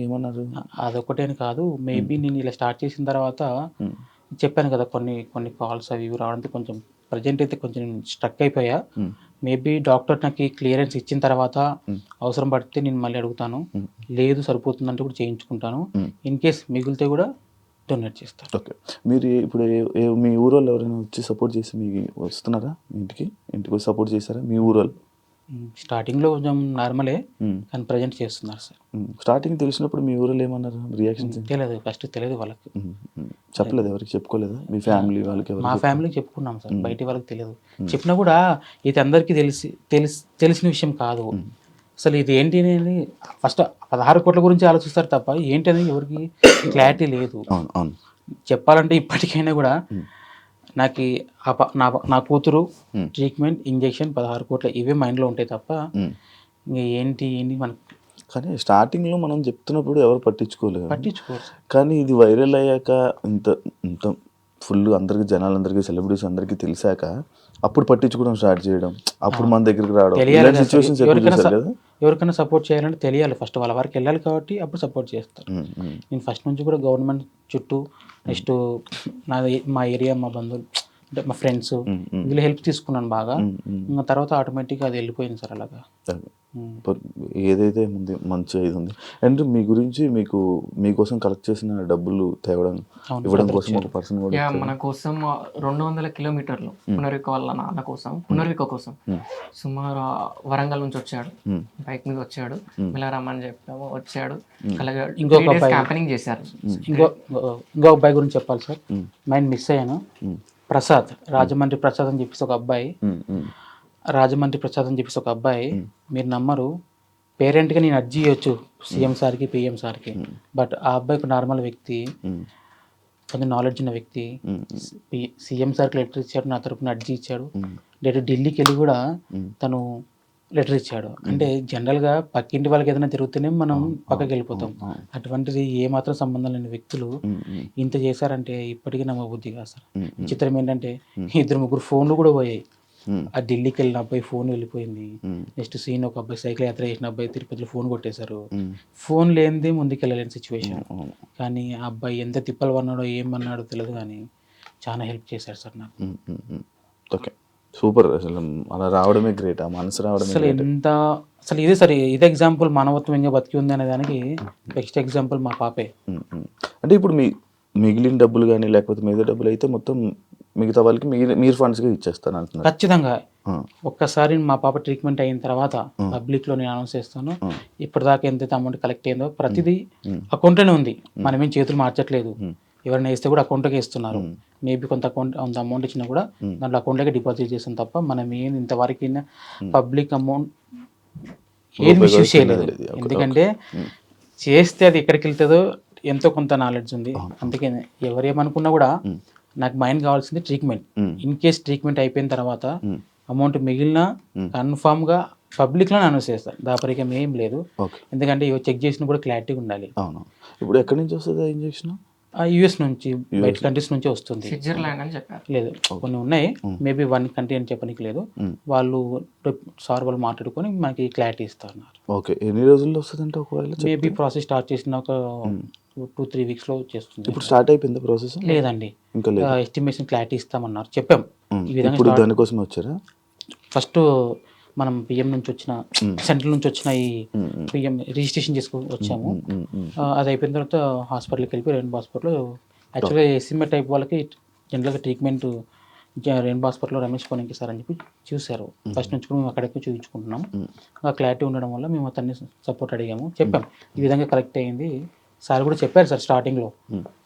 ఏమన్నారు? అదొకటే అని కాదు, మేబీ నేను ఇలా స్టార్ట్ చేసిన తర్వాత చెప్పాను కదా, కొన్ని కాల్స్ అవి రావడంతో కొంచెం ప్రజెంట్ అయితే కొంచెం స్ట్రక్ అయిపోయా. మేబీ డాక్టర్ నాకు క్లియరెన్స్ ఇచ్చిన తర్వాత అవసరం పడితే నేను మళ్ళీ అడుగుతాను, లేదు సరిపోతుందంటే కూడా చేయించుకుంటాను. ఇన్ కేస్ మిగిలితే కూడా డొనేట్ చేస్తాను. ఓకే. మీరు ఇప్పుడు మీ ఊరోళ్ళు ఎవరైనా వచ్చి సపోర్ట్ చేసి మీకు వస్తున్నారా? ఇంటికి వచ్చి సపోర్ట్ చేశారా మీ ఊరోళ్ళు? స్టార్టింగ్లో కొంచెం నార్మలే, కానీ ప్రజెంట్ చేస్తున్నారు సార్. స్టార్టింగ్ తెలిసినప్పుడు మీ ఊరిలో ఏమన్నారు? రియాక్షన్స్ తెలియదు, ఫస్ట్ తెలియదు వాళ్ళకి. చెప్పలేదు, ఎవరికి చెప్పుకోలేదా? మీ ఫ్యామిలీ వాళ్ళకి? మా ఫ్యామిలీకి చెప్పుకున్నాం సార్, బయట వాళ్ళకి తెలియదు. చెప్పినా కూడా ఇది అందరికీ తెలిసిన విషయం కాదు. అసలు ఇది ఏంటి అనేది ఫస్ట్ 16 కోట్ల గురించి ఆలోచిస్తారు తప్ప ఏంటి అనేది ఎవరికి క్లారిటీ లేదు. చెప్పాలంటే ఇప్పటికైనా కూడా నాకు నా కూతురు ట్రీట్మెంట్, ఇంజెక్షన్, 16 కోట్ల ఇవే మైండ్లో ఉంటాయి తప్ప ఇంకా ఏంటి మనకు. కానీ స్టార్టింగ్లో మనం చెప్తున్నప్పుడు ఎవరు పట్టించుకోరు. కానీ ఇది వైరల్ అయ్యాక ఇంత ఫుల్ అందరికి, జనాలందరికీ, సెలబ్రిటీస్ అందరికీ తెలిసాక అప్పుడు పట్టించుకోవడం స్టార్ట్ చేయడం, అప్పుడు మన దగ్గరికి రావడం. ఎవరికైనా సపోర్ట్ చేయాలంటే తెలియాలి, ఫస్ట్ వాళ్ళ వరకు వెళ్ళాలి కాబట్టి అప్పుడు సపోర్ట్ చేస్తారు. నేను ఫస్ట్ నుంచి కూడా గవర్నమెంట్ చుట్టూ, నెక్స్ట్ మా ఏరియా, మా బంధువులు అంటే మా ఫ్రెండ్స్ వీళ్ళు హెల్ప్ తీసుకున్నాను బాగా. ఇంకా తర్వాత ఆటోమేటిక్గా అది వెళ్ళిపోయింది సార్ అలాగా. ఏదైతే ఉంది మంచిగా ఇది ఉంది. అండ్ మీ గురించి మీకోసం కలెక్ట్ చేసిన డబ్బులు ఇవ్వడం కోసం ఒక పర్సన్ కూడా మన కోసం 200 కిలోమీటర్లు పునర్విక వాళ్ళ నాన్న కోసం, పునర్విక కోసం సుమారు వరంగల్ నుంచి వచ్చాడు, బైక్ మీద వచ్చాడు, ఇలా రమ్మని చెప్పాము, వచ్చాడు. అలాగే ఇంకొక క్యాంపెయినింగ్ చేశారు. ఇంకో అబ్బాయి గురించి చెప్పాలి సార్, మైండ్ మిస్ అయ్యాను. ప్రసాద్, రాజమండ్రి ప్రసాద్ అని చెప్పేసి ఒక అబ్బాయి, మీరు నమ్మరు, పేరెంట్గా నేను అర్జీ ఇవ్వచ్చు సీఎం సార్కి, పిఎం సార్కి. బట్ ఆ అబ్బాయి ఒక నార్మల్ వ్యక్తి, కొంచెం నాలెడ్జ్ ఉన్న వ్యక్తి. సీఎం సార్కి లెటర్ ఇచ్చాడు, నా తరపున అర్జీ ఇచ్చాడు. ఢిల్లీకి వెళ్ళి కూడా తను లెటర్ ఇచ్చాడు. అంటే జనరల్గా పక్కింటి వాళ్ళకి ఏదైనా జరుగుతూనే మనం పక్కకి వెళ్ళిపోతాం. అటువంటిది ఏమాత్రం సంబంధం లేని వ్యక్తులు ఇంత చేశారంటే ఇప్పటికీ నమ్మబుద్ధి కాదు సార్. విచిత్రం ఏంటంటే 2-3 ఫోన్లు కూడా పోయాయి. ఆ ఢిల్లీకి వెళ్ళిన అబ్బాయి ఫోన్ వెళ్ళిపోయింది. నెక్స్ట్ సీన్ ఒక అబ్బాయి సైకిల్ యాత్ర చేసిన అబ్బాయి తిరుపతిలో ఫోన్ కొట్టేశారు. ఫోన్ లేనిదే ముందుకెళ్ళలేని సిచ్యువేషన్. కానీ ఆ అబ్బాయి ఎంత తిప్పలు పన్నాడో ఏమన్నాడో తెలియదు, కానీ చాలా హెల్ప్ చేశారు సార్ నాకు. Okay, super. అసలు అలా రావడమే గ్రేట్, ఆ మనసు రావడమే. అసలు ఇదే సార్, ఇదే ఎగ్జాంపుల్ మానవత్వం ఇంకా బతికి ఉంది అనే దానికి బెస్ట్ ఎగ్జాంపుల్ మా పాపే. అంటే ఇప్పుడు మిగిలిన డబ్బులు కానీ లేకపోతే మిగతా డబ్బులు అయితే మొత్తం మిగతా వాళ్ళకి మీరు ఫండ్స్గా ఇచ్చేస్తాను అంటున్నారు. ఖచ్చితంగా ఒక్కసారి మా పాప ట్రీట్మెంట్ అయిన తర్వాత పబ్లిక్లో నేను అనౌన్స్ చేస్తాను. ఇప్పటిదాకా ఎంతైతే అమౌంట్ కలెక్ట్ అయిందో ప్రతిదీ అకౌంట్లోనే ఉంది. మనమేం చేతులు మార్చట్లేదు. ఎవరైనా వేస్తే కూడా అకౌంట్లోకి ఇస్తున్నారు. మేబీ కొంత అమౌంట్ ఇచ్చినా కూడా దాంట్లో అకౌంట్లోకి డిపాజిట్ చేస్తాం తప్ప మనం ఏం ఇంతవరకు పబ్లిక్ అమౌంట్ ఏది మిస్యూజ్ చేయలేదు. ఎందుకంటే చేస్తే అది ఎక్కడికి వెళ్తుందో ఎంతో కొంత నాలెడ్జ్ ఉంది. అందుకే ఎవరేమనుకున్నా కూడా నాకు మైండ్ కావాల్సింది ట్రీట్మెంట్. ఇన్ కేస్ ట్రీట్మెంట్ అయిపోయిన తర్వాత అమౌంట్ మిగిలిన కన్ఫామ్గా పబ్లిక్లో అనౌన్స్ చేస్తాను. దాపరికం ఏం లేదు. ఎందుకంటే చెక్ చేసిన కూడా క్లారిటీగా ఉండాలి. అవును. ఇప్పుడు ఎక్కడి నుంచి వస్తుంది ఆ ఇంజెక్షన్? యుఎస్ నుంచి, బయట కంట్రీస్ నుంచి వస్తుంది. స్విట్జర్లాండ్ అని చెప్పారు. లేదు, కొన్ని ఉన్నాయి. మేబీ 1 కంట్రీ అని చెప్పడానికి లేదు. వాళ్ళు వాళ్ళు మాట్లాడుకొని మనకి క్లారిటీ ఇస్తారు. ఓకే. ఎన్ని రోజుల్లో వస్తుందంటే ఒకవేళ? మేబీ ప్రాసెస్ స్టార్ట్ చేసిన ఒక 2-3 వీక్స్లో చేస్తుంది. ఇప్పుడు స్టార్ట్ అయిపోయింది ప్రాసెస్? లేదండి, ఇంకా లేదు. ఎస్టిమేషన్ క్లారిటీ ఇస్తామన్నారు, చెప్పాం. ఈ విధంగా ఇప్పుడు దానికోసం వచ్చారా? ఫస్ట్ మనం పిఎం నుంచి వచ్చిన సెంట్రల్ నుంచి వచ్చిన ఈ పిఎం రిజిస్ట్రేషన్ చేసుకొని వచ్చాము. అది అయిపోయిన తర్వాత హాస్పిటల్కి వెళ్ళిపోయి రెయిన్బో హాస్పిటల్లో యాక్చువల్గా ఎస్ఎంఏ టైప్ వాళ్ళకి జనరల్గా ట్రీట్మెంట్ రెయిన్బో హాస్పిటల్లో రమేష్ కోనికి సార్ అని చెప్పి చూశారు. ఫస్ట్ నుంచి కూడా మేము అక్కడికి చూపించుకుంటున్నాం. ఆ క్లారిటీ ఉండడం వల్ల మేము అతన్ని సపోర్ట్ అడిగాము, చెప్పాం ఈ విధంగా కరెక్ట్ అయింది. సార్ కూడా చెప్పారు సార్ స్టార్టింగ్లో,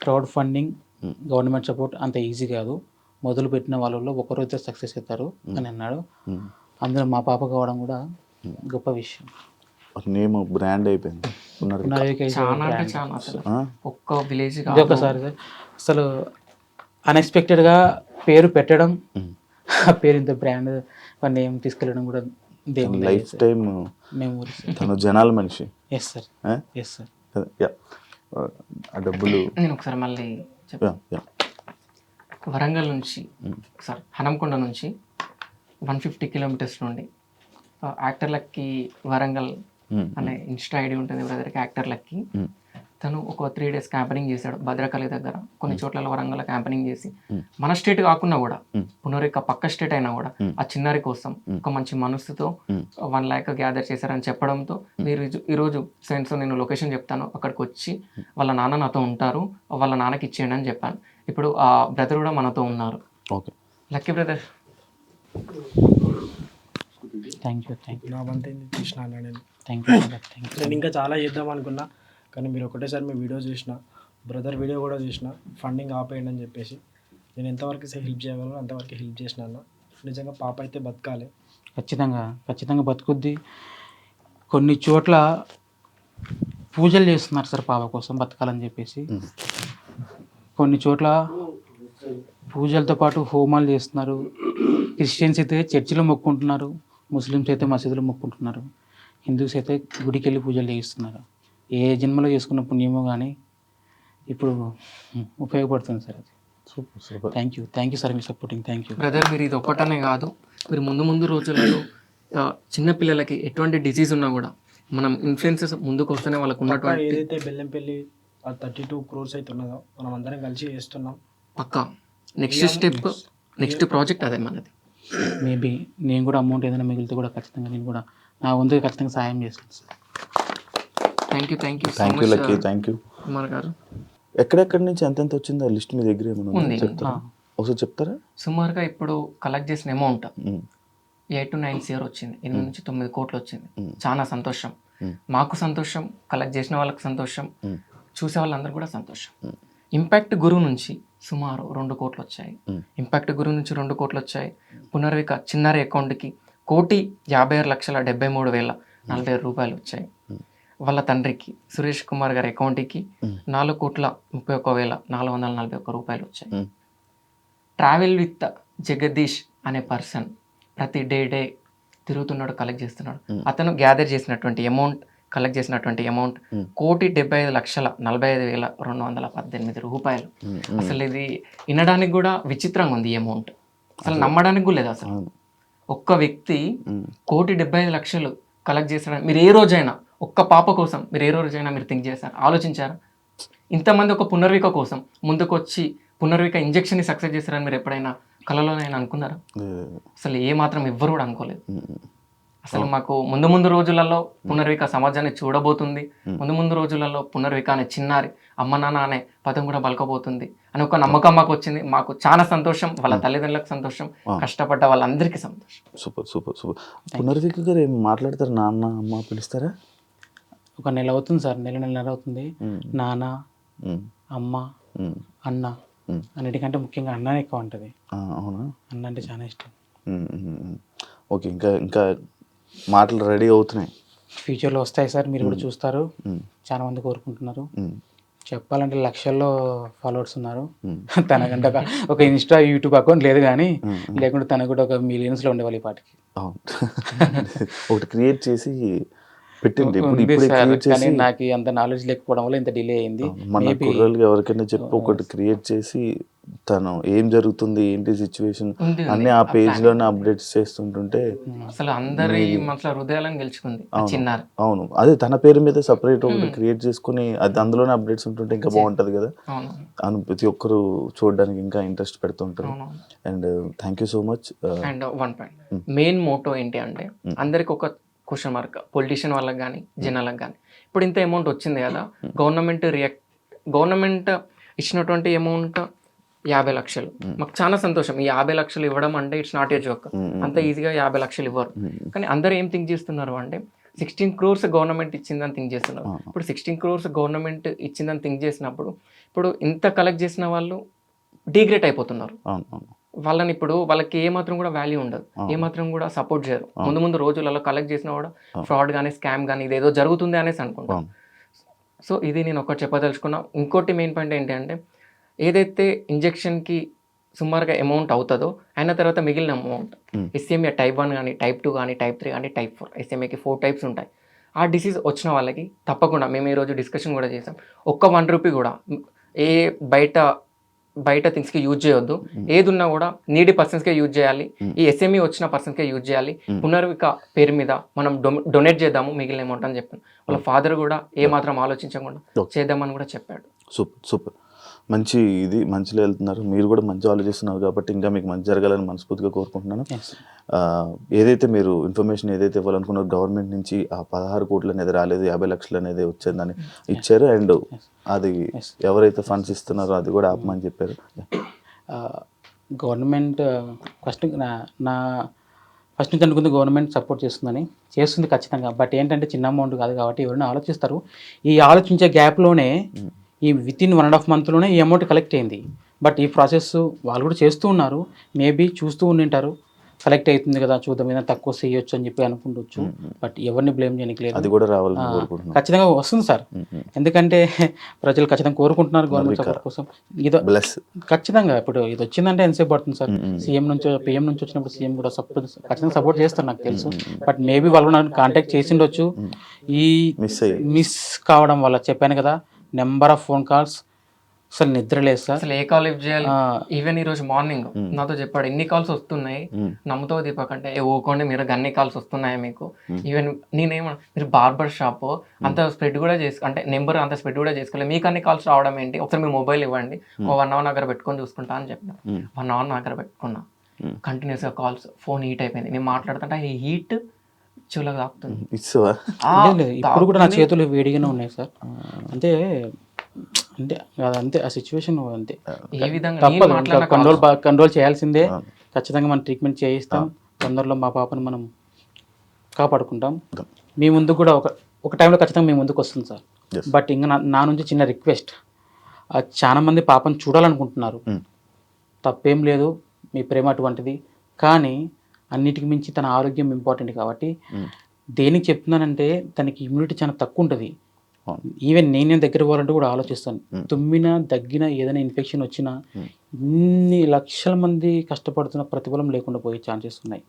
క్రౌడ్ ఫండింగ్ గవర్నమెంట్ సపోర్ట్ అంత ఈజీ కాదు, మొదలు పెట్టిన వాళ్ళలో ఒకరైతే సక్సెస్ అవుతారు అని అన్నాడు. అందులో మా పాప కావడం కూడా గొప్ప విషయం. నేమ్ బ్రాండ్ అయిపోయింది. చాలా అంటే చాలా అసలు ఒక్క విలేజ్ ఇది ఒకసారి అసలు అన్ఎక్స్పెక్టెడ్గా పేరు పెట్టడం, ఆ పేరు ఇంత బ్రాండ్ నేమ్ తీసుకెళ్ళడం కూడా దేవుని లైఫ్ టైం మెమోరీస్. తను జనాల మనిషి. Yes sir, yes sir. ఆ డబ్బులు నేను ఒకసారి మళ్ళీ చెప్పాను. వరంగల్ నుంచి సార్ హనంకొండ నుంచి 150 కిలోమీటర్స్ నుండి యాక్టర్ లక్కీ వరంగల్ అనే ఇన్స్టా ఐడి ఉంటుంది బ్రదర్కి. యాక్టర్ లక్కీ తను ఒక 3 days క్యాంపెనింగ్ చేశాడు భద్రకాళి దగ్గర. కొన్ని చోట్ల వరంగల్ క్యాంపెనింగ్ చేసి మన స్టేట్ కాకుండా కూడా పునరిక పక్క స్టేట్ అయినా కూడా ఆ చిన్నారి కోసం ఒక మంచి మనసుతో 1 lakh గ్యాదర్ చేశారని చెప్పడంతో మీరు ఈరోజు ఫ్రెండ్స్ నేను లొకేషన్ చెప్తాను, అక్కడికి వచ్చి వాళ్ళ నాన్న నాతో ఉంటారు, వాళ్ళ నాన్నకి ఇచ్చేయండి అని చెప్పాను. ఇప్పుడు ఆ బ్రదర్ కూడా మనతో ఉన్నారు. Okay, lucky brother. Thank you. నా వంతు చూసిన నేను. Thank you. నేను ఇంకా చాలా చేద్దాం అనుకున్నా, కానీ మీరు ఒకటేసారి మీ వీడియో చూసిన, బ్రదర్ వీడియో కూడా చూసిన, ఫండింగ్ ఆపేయండి అని చెప్పేసి నేను ఎంతవరకు హెల్ప్ చేయగలను అంతవరకు హెల్ప్ చేసిన అన్న. నిజంగా పాప అయితే బతకాలి, ఖచ్చితంగా బతుకుద్ది. కొన్ని చోట్ల పూజలు చేస్తున్నారు సార్ పాప కోసం బతకాలని చెప్పేసి. కొన్ని చోట్ల పూజలతో పాటు హోమాలు చేస్తున్నారు. క్రిస్టియన్స్ అయితే చర్చిలో మొక్కుంటున్నారు, ముస్లిమ్స్ అయితే మసీదులో మొక్కుంటున్నారు, హిందూస్ అయితే గుడికి వెళ్ళి పూజలు చేయిస్తున్నారు. ఏ జన్మలో చేసుకున్న పుణ్యమో కానీ ఇప్పుడు ఉపయోగపడుతుంది సార్ అది. Super. Thank you sir me supporting. Thank you brother. మీరు ఇది ఒక్కటనే కాదు, మీరు ముందు రోజులలో చిన్నపిల్లలకి ఎటువంటి డిసీజ్ ఉన్నా కూడా మనం ఇన్ఫ్లుయెన్సెస్ ముందుకు వస్తేనే వాళ్ళకు ఉన్నటువంటి ఏదైతే బెల్లంపల్లి 32 crores అయితే ఉన్నదో మనం అందరం కలిసి చేస్తున్నాం. పక్కా నెక్స్ట్ స్టెప్, నెక్స్ట్ ప్రాజెక్ట్ అదే మనది. మేబీ నేను కూడా అమౌంట్ ఏదైనా మిగిలితే కూడా ఖచ్చితంగా నేను కూడా నా వంతుగా ఖచ్చితంగా సాయం చేస్తాను sir. Thank you lucky. Thank you Kumar గారు. ఎక్కడెక్కడి నుంచి ఎంతెంత వచ్చిందో ఆ లిస్ట్ మీ దగ్గర ఏమైనా చెప్తారా? ఒకసారి చెప్తారా? సుమారుగా ఇప్పుడు కలెక్ట్ చేసిన అమౌంట్ 8 to 9 crores వచ్చింది. 8 నుంచి 9 కోట్లు వచ్చింది. చాలా సంతోషం, మాకు సంతోషం, కలెక్ట్ చేసిన వాళ్ళకి సంతోషం, చూసే వాళ్ళందరూ కూడా సంతోషం. ఇంపాక్ట్ గురువు నుంచి సుమారు 2 కోట్లు వచ్చాయి. ఇంపాక్ట్ గురువు నుంచి 2 కోట్లు వచ్చాయి. పునర్విక చిన్నారి అకౌంట్కి 1,56,73,040 రూపాయలు వచ్చాయి. వాళ్ళ తండ్రికి సురేష్ కుమార్ గారి అకౌంట్కి 4,31,441 రూపాయలు వచ్చాయి. ట్రావెల్ విత్ జగదీష్ అనే పర్సన్ ప్రతి డే తిరుగుతున్నాడు, కలెక్ట్ చేస్తున్నాడు. అతను గ్యాదర్ చేసినటువంటి అమౌంట్, కలెక్ట్ చేసినటువంటి అమౌంట్ 1,75,45,218 రూపాయలు. అసలు ఇది వినడానికి కూడా విచిత్రంగా ఉంది. ఈ అమౌంట్ అసలు నమ్మడానికి కూడా లేదు. అసలు ఒక్క వ్యక్తి 1,75,00,000 కలెక్ట్ చేస్తాడని మీరు ఏ రోజైనా, ఒక్క పాప కోసం మీరు ఏ రోజైనా మీరు థింక్ చేశారు, ఆలోచించారా? ఇంతమంది ఒక పునర్విక కోసం ముందుకు వచ్చి పునర్విక ఇంజెక్షన్ని సక్సెస్ చేస్తారని మీరు ఎప్పుడైనా కళలోనైనా అనుకున్నారా? అసలు ఏ మాత్రం ఎవ్వరు కూడా అనుకోలేదు. అసలు మాకు ముందు ముందు రోజులలో పునర్విక సమాజాన్ని చూడబోతుంది, ముందు ముందు రోజులలో పునర్విక అనే చిన్నారి అమ్మ నాన్న అనే పదం కూడా పలకబోతుంది అని ఒక నమ్మకం మాకు వచ్చింది. మాకు చాలా సంతోషం, వాళ్ళ తల్లిదండ్రులకు సంతోషం, కష్టపడ్డ వాళ్ళందరికీ సంతోషం. Super super super. పునర్విక గారు ఏం మాట్లాడతారు? నాన్న అమ్మ పిలుస్తారా? ఒక నెల అవుతుంది సార్, నెల అవుతుంది. నాన్న, అమ్మ, అన్న, అన్నిటికంటే ముఖ్యంగా అన్ననే ఎక్కువ ఉంటుంది. అవునా? అన్న అంటే చాలా ఇష్టం. ఓకే, ఇంకా ఇంకా మాటలు రెడీ అవుతున్నాయి, ఫ్యూచర్లో వస్తాయి సార్, మీరు కూడా చూస్తారు. చాలా మంది కోరుకుంటున్నారు. చెప్పాలంటే లక్షల్లో ఫాలోవర్స్ ఉన్నారు. తనకంటే ఒక ఇన్స్టా యూట్యూబ్ అకౌంట్ లేదు, కానీ లేకుంటే తనకు కూడా ఒక మిలియన్స్లో ఉండేవాళ్ళు ఈ పాటికి. అవును. ఒకటి క్రియేట్ చేసి పెట్టింది. ఉంది సార్, కానీ నాకు అంత నాలెడ్జ్ లేకపోవడం వల్ల ఇంత డిలే అయింది. మన కుర్రలకి ఎవరికైనా చెప్పి ఒకటి క్రియేట్ చేసి తను ఏం జరుగుతుంది ఏంటి సిచ్యువేషన్ అన్ని ఆ పేజ్ లోనే అప్డేట్స్ చేస్తుంటుంటే అసలు అందరి మనసులో హృదయాలను గెలుచుకుంది చిన్నారు. అవును, అదే తన పేరు మీద సపరేట్ ఒకటి క్రియేట్ చేసుకుని అది అందులోనే అప్డేట్స్ ఉంటుంటే ఇంకా బాగుంటది కదా. ప్రతి ఒక్కరు చూడడానికి ఇంకా ఇంట్రెస్ట్ పెడుతుంటారు. And thank you so much. And one point main motto ఏంటి అంటే, అందరికి ఒక క్వశ్చన్ మార్క్, పొలిటీషియన్ వాళ్ళకి కానీ జనాలకు కానీ, ఇప్పుడు ఇంత అమౌంట్ వచ్చింది కదా, గవర్నమెంట్ ఇచ్చినటువంటి అమౌంట్ 50 లక్షలు, మాకు చాలా సంతోషం. ఈ 50 లక్షలు ఇవ్వడం అంటే ఇట్స్ నాట్ ఏ జోక్, అంత ఈజీగా 50 లక్షలు ఇవ్వరు. కానీ అందరూ ఏం థింక్ చేస్తున్నారు అంటే 16 crores గవర్నమెంట్ ఇచ్చిందని థింక్ చేస్తున్నారు. ఇప్పుడు 16 crores గవర్నమెంట్ ఇచ్చిందని థింక్ చేసినప్పుడు, ఇప్పుడు ఇంత కలెక్ట్ చేసిన వాళ్ళు డిగ్రేట్ అయిపోతున్నారు. వాళ్ళని ఇప్పుడు వాళ్ళకి ఏమాత్రం కూడా వాల్యూ ఉండదు, ఏమాత్రం కూడా సపోర్ట్ చేయరు. ముందు ముందు రోజులలో కలెక్ట్ చేసినా కూడా ఫ్రాడ్ కానీ స్కామ్ కానీ ఇదేదో జరుగుతుంది అనేసి అనుకుంటాం. సో ఇది నేను ఒకటి చెప్పదలుచుకున్నా. ఇంకోటి మెయిన్ పాయింట్ ఏంటి అంటే, ఏదైతే ఇంజెక్షన్కి సుమారుగా అమౌంట్ అవుతుందో అయిన తర్వాత మిగిలిన అమౌంట్ ఎస్ఎంఏ టైప్ 1 కానీ టైప్ 2 కానీ టైప్ 3 కానీ టైప్ 4, ఎస్ఎంఏకి 4 టైప్స్ ఉంటాయి. ఆ డిసీజ్ వచ్చిన వాళ్ళకి తప్పకుండా మేము ఈరోజు డిస్కషన్ కూడా చేసాం, ఒక్క 1 రూపీ కూడా ఏ బయట థింగ్స్కి యూజ్ చేయొద్దు. ఏది ఉన్నా కూడా నీడీ పర్సన్స్కే యూజ్ చేయాలి, ఈ ఎస్ఎంఈ వచ్చిన పర్సన్స్కే యూజ్ చేయాలి. పునర్విక పేరు మీద మనం డొనేట్ చేద్దాము మిగిలిన అమౌంట్ అని చెప్పాను. వాళ్ళ ఫాదర్ కూడా ఏమాత్రం ఆలోచించకుండా చేద్దామని కూడా చెప్పాడు. సూపర్ సూపర్, మంచి ఇది మంచిలో వెళ్తున్నారు. మీరు కూడా మంచి ఆలోచిస్తున్నారు కాబట్టి ఇంకా మీకు మంచి జరగాలని మనస్ఫూర్తిగా కోరుకుంటున్నాను. ఏదైతే మీరు ఇన్ఫర్మేషన్ ఏదైతే ఇవ్వాలనుకున్నారో గవర్నమెంట్ నుంచి ఆ 16 కోట్లు అనేది రాలేదు, 50 లక్షలు అనేది వచ్చేదని ఇచ్చారు. అండ్ అది ఎవరైతే ఫండ్స్ ఇస్తున్నారో అది కూడా ఆపమని చెప్పారు. గవర్నమెంట్ ఫస్ట్ ఫస్ట్ నుంచి అనుకుంది గవర్నమెంట్ సపోర్ట్ చేస్తుంది ఖచ్చితంగా. బట్ ఏంటంటే చిన్న అమౌంట్ కాదు కాబట్టి ఎవరైనా ఆలోచిస్తారు. ఈ ఆలోచించే గ్యాప్లోనే ఈ వితిన్ 1.5 monthలోనే ఈ అమౌంట్ కలెక్ట్ అయింది. బట్ ఈ ప్రాసెస్ వాళ్ళు కూడా చేస్తూ ఉన్నారు, మేబీ చూస్తూ ఉండింటారు, కలెక్ట్ అవుతుంది కదా చూద్దాం ఏదైనా తక్కువ చేయొచ్చు అని చెప్పి అనుకుంటవచ్చు. బట్ ఎవరిని బ్లేమ్ చేయడానికి లేదు, అది కూడా రావాలని కోరుకుంటున్నాను. ఖచ్చితంగా వస్తుంది సార్, ఎందుకంటే ప్రజలు ఖచ్చితంగా కోరుకుంటున్నారు గవర్నమెంట్ సపోర్ట్ కోసం. ఇదో ఖచ్చితంగా ఇప్పుడు ఇది వచ్చిందంటే ఎంతసేపు పడుతుంది సార్. పిఎం నుంచి వచ్చినప్పుడు సీఎం కూడా ఖచ్చితంగా సపోర్ట్ చేస్తారు నాకు తెలుసు. బట్ మేబీ వాళ్ళు నన్ను కాంటాక్ట్ చేసిండొచ్చు, ఈ మిస్ కావడం వల్ల. చెప్పాను కదా, నెంబర్ ఆఫ్ ఫోన్ కాల్స్, అసలు నిద్ర లేదు సార్. అసలు ఏ కాల్ లిఫ్ట్ చేయాలి. ఈవెన్ ఈ రోజు మార్నింగ్ నాతో చెప్పాడు, ఎన్ని కాల్స్ వస్తున్నాయి నమ్ముతావు దీపక్ అంటే, ఊకోండి మీరు అన్ని కాల్స్ వస్తున్నాయా మీకు. ఈవెన్ నేనేమన్నా మీరు బార్బర్ షాప్ అంత స్ప్రెడ్ కూడా అంటే నెంబర్ అంత స్ప్రెడ్ కూడా చేసుకోలేదు, మీకు అన్ని కాల్స్ రావడం ఏంటి, ఒకసారి మీ మొబైల్ ఇవ్వండి, 1 hour దగ్గర పెట్టుకొని చూసుకుంటా అని చెప్పిన. 1 hour దగ్గర పెట్టుకున్నా, కంటిన్యూస్గా కాల్స్, ఫోన్ హీట్ అయిపోయింది. నేను మాట్లాడుతుంటే ఈ హీట్ చెవులకు తాకుతుంది. ఇప్పుడు కూడా నా చేతులు వేడిగానే ఉన్నాయి సార్. అంటే ఆ సిచ్యువేషన్ అంతే, ఏ విధంగా తప్పదు, కంట్రోల్ చేయాల్సిందే. ఖచ్చితంగా మనం ట్రీట్మెంట్ చేయిస్తాం, తొందరలో మా పాపను మనం కాపాడుకుంటాం. మీ ముందు కూడా ఒక టైంలో ఖచ్చితంగా మీ ముందుకు వస్తుంది సార్. బట్ ఇంకా నా నుంచి చిన్న రిక్వెస్ట్, చాలా మంది పాపను చూడాలనుకుంటున్నారు, తప్పేం లేదు, మీ ప్రేమ అటువంటిది. కానీ అన్నిటికి మించి తన ఆరోగ్యం ఇంపార్టెంట్ కాబట్టి దేనికి చెప్తున్నానంటే, తనకి ఇమ్యూనిటీ చాలా తక్కువ ఉంటుంది. ఈవెన్ నేను దగ్గర పోవాలంటే కూడా ఆలోచిస్తాను. తుమ్మినా దగ్గినా ఏదైనా ఇన్ఫెక్షన్ వచ్చినా ఇన్ని లక్షల మంది కష్టపడుతున్న ప్రతిఫలం లేకుండా పోయే ఛాన్సెస్ ఉన్నాయి.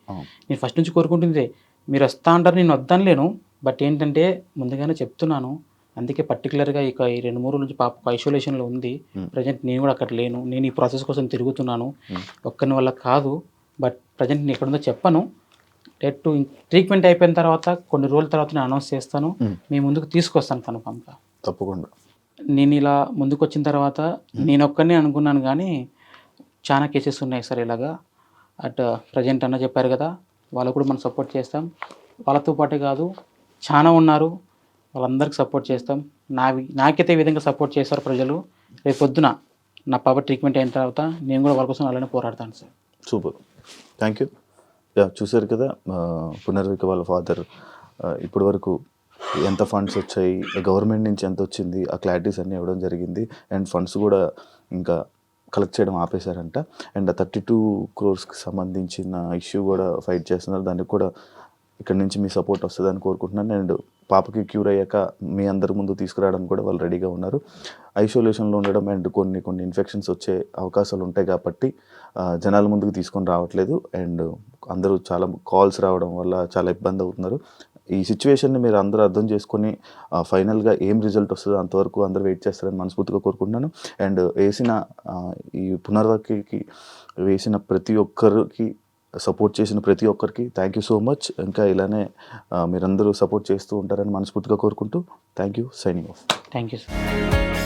నేను ఫస్ట్ నుంచి కోరుకుంటుంది, మీరు వస్తా అంటారు, నేను వద్దాను. బట్ ఏంటంటే ముందుగానే చెప్తున్నాను, అందుకే పర్టికులర్గా ఇక ఈ 2-3 రోజుల నుంచి పాప ఐసోలేషన్లో ఉంది. ప్రజెంట్ నేను కూడా అక్కడ లేను, నేను ఈ ప్రాసెస్ కోసం తిరుగుతున్నాను, ఒక్కని వల్ల కాదు. బట్ ప్రజెంట్ నేను ఎక్కడుందో చెప్పను. డేట్ ట్రీట్మెంట్ అయిపోయిన తర్వాత కొన్ని రోజుల తర్వాత నేను అనౌన్స్ చేస్తాను, మీ ముందుకు తీసుకొస్తాను కన్ఫామ్గా, తప్పకుండా. నేను ఇలా ముందుకు వచ్చిన తర్వాత నేను ఒక్కనే అనుకున్నాను, కానీ చాలా కేసెస్ ఉన్నాయి సార్ ఇలాగా. ప్రజెంట్ అన్న చెప్పారు కదా, వాళ్ళకు కూడా మనం సపోర్ట్ చేస్తాం. వాళ్ళతో పాటే కాదు చాలా ఉన్నారు, వాళ్ళందరికీ సపోర్ట్ చేస్తాం. నాకైతే ఈ విధంగా సపోర్ట్ చేస్తారు ప్రజలు. రేపు పొద్దున నా పాప ట్రీట్మెంట్ అయిన తర్వాత నేను కూడా వాళ్ళ కోసం అలానే పోరాడతాను sir. Super, thank you. Yeah, చూసారు కదా పునర్విక వాళ్ళ ఫాదర్ ఇప్పటి వరకు ఎంత ఫండ్స్ వచ్చాయి, గవర్నమెంట్ నుంచి ఎంత వచ్చింది, ఆ క్లారిటీస్ అన్నీ ఇవ్వడం జరిగింది. అండ్ ఫండ్స్ కూడా ఇంకా కలెక్ట్ చేయడం ఆపేశారంట. అండ్ 32 crores సంబంధించిన ఇష్యూ కూడా ఫైట్ చేస్తున్నారు. దానికి కూడా ఇక్కడ నుంచి మీ సపోర్ట్ వస్తుందని కోరుకుంటున్నాను. అండ్ పాపకి క్యూర్ అయ్యాక మీ అందరి ముందు తీసుకురావడానికి కూడా వాళ్ళు రెడీగా ఉన్నారు. ఐసోలేషన్లో ఉండడం అండ్ కొన్ని ఇన్ఫెక్షన్స్ వచ్చే అవకాశాలు ఉంటాయి కాబట్టి జనాల ముందుకు తీసుకొని రావట్లేదు. అండ్ అందరూ చాలా కాల్స్ రావడం వల్ల చాలా ఇబ్బంది అవుతున్నారు. ఈ సిచ్యువేషన్ని మీరు అందరూ అర్థం చేసుకొని ఫైనల్గా ఏం రిజల్ట్ వస్తుందో అంతవరకు అందరూ వెయిట్ చేస్తారని మనస్ఫూర్తిగా కోరుకుంటున్నాను. అండ్ ఈ పునర్వకి వేసిన ప్రతి ఒక్కరికి, సపోర్ట్ చేసిన ప్రతి ఒక్కరికి థ్యాంక్ యూ సో మచ్. ఇంకా ఇలానే మీరందరూ సపోర్ట్ చేస్తూ ఉంటారని మనస్ఫూర్తిగా కోరుకుంటూ thank you. Signing off. Thank you sir.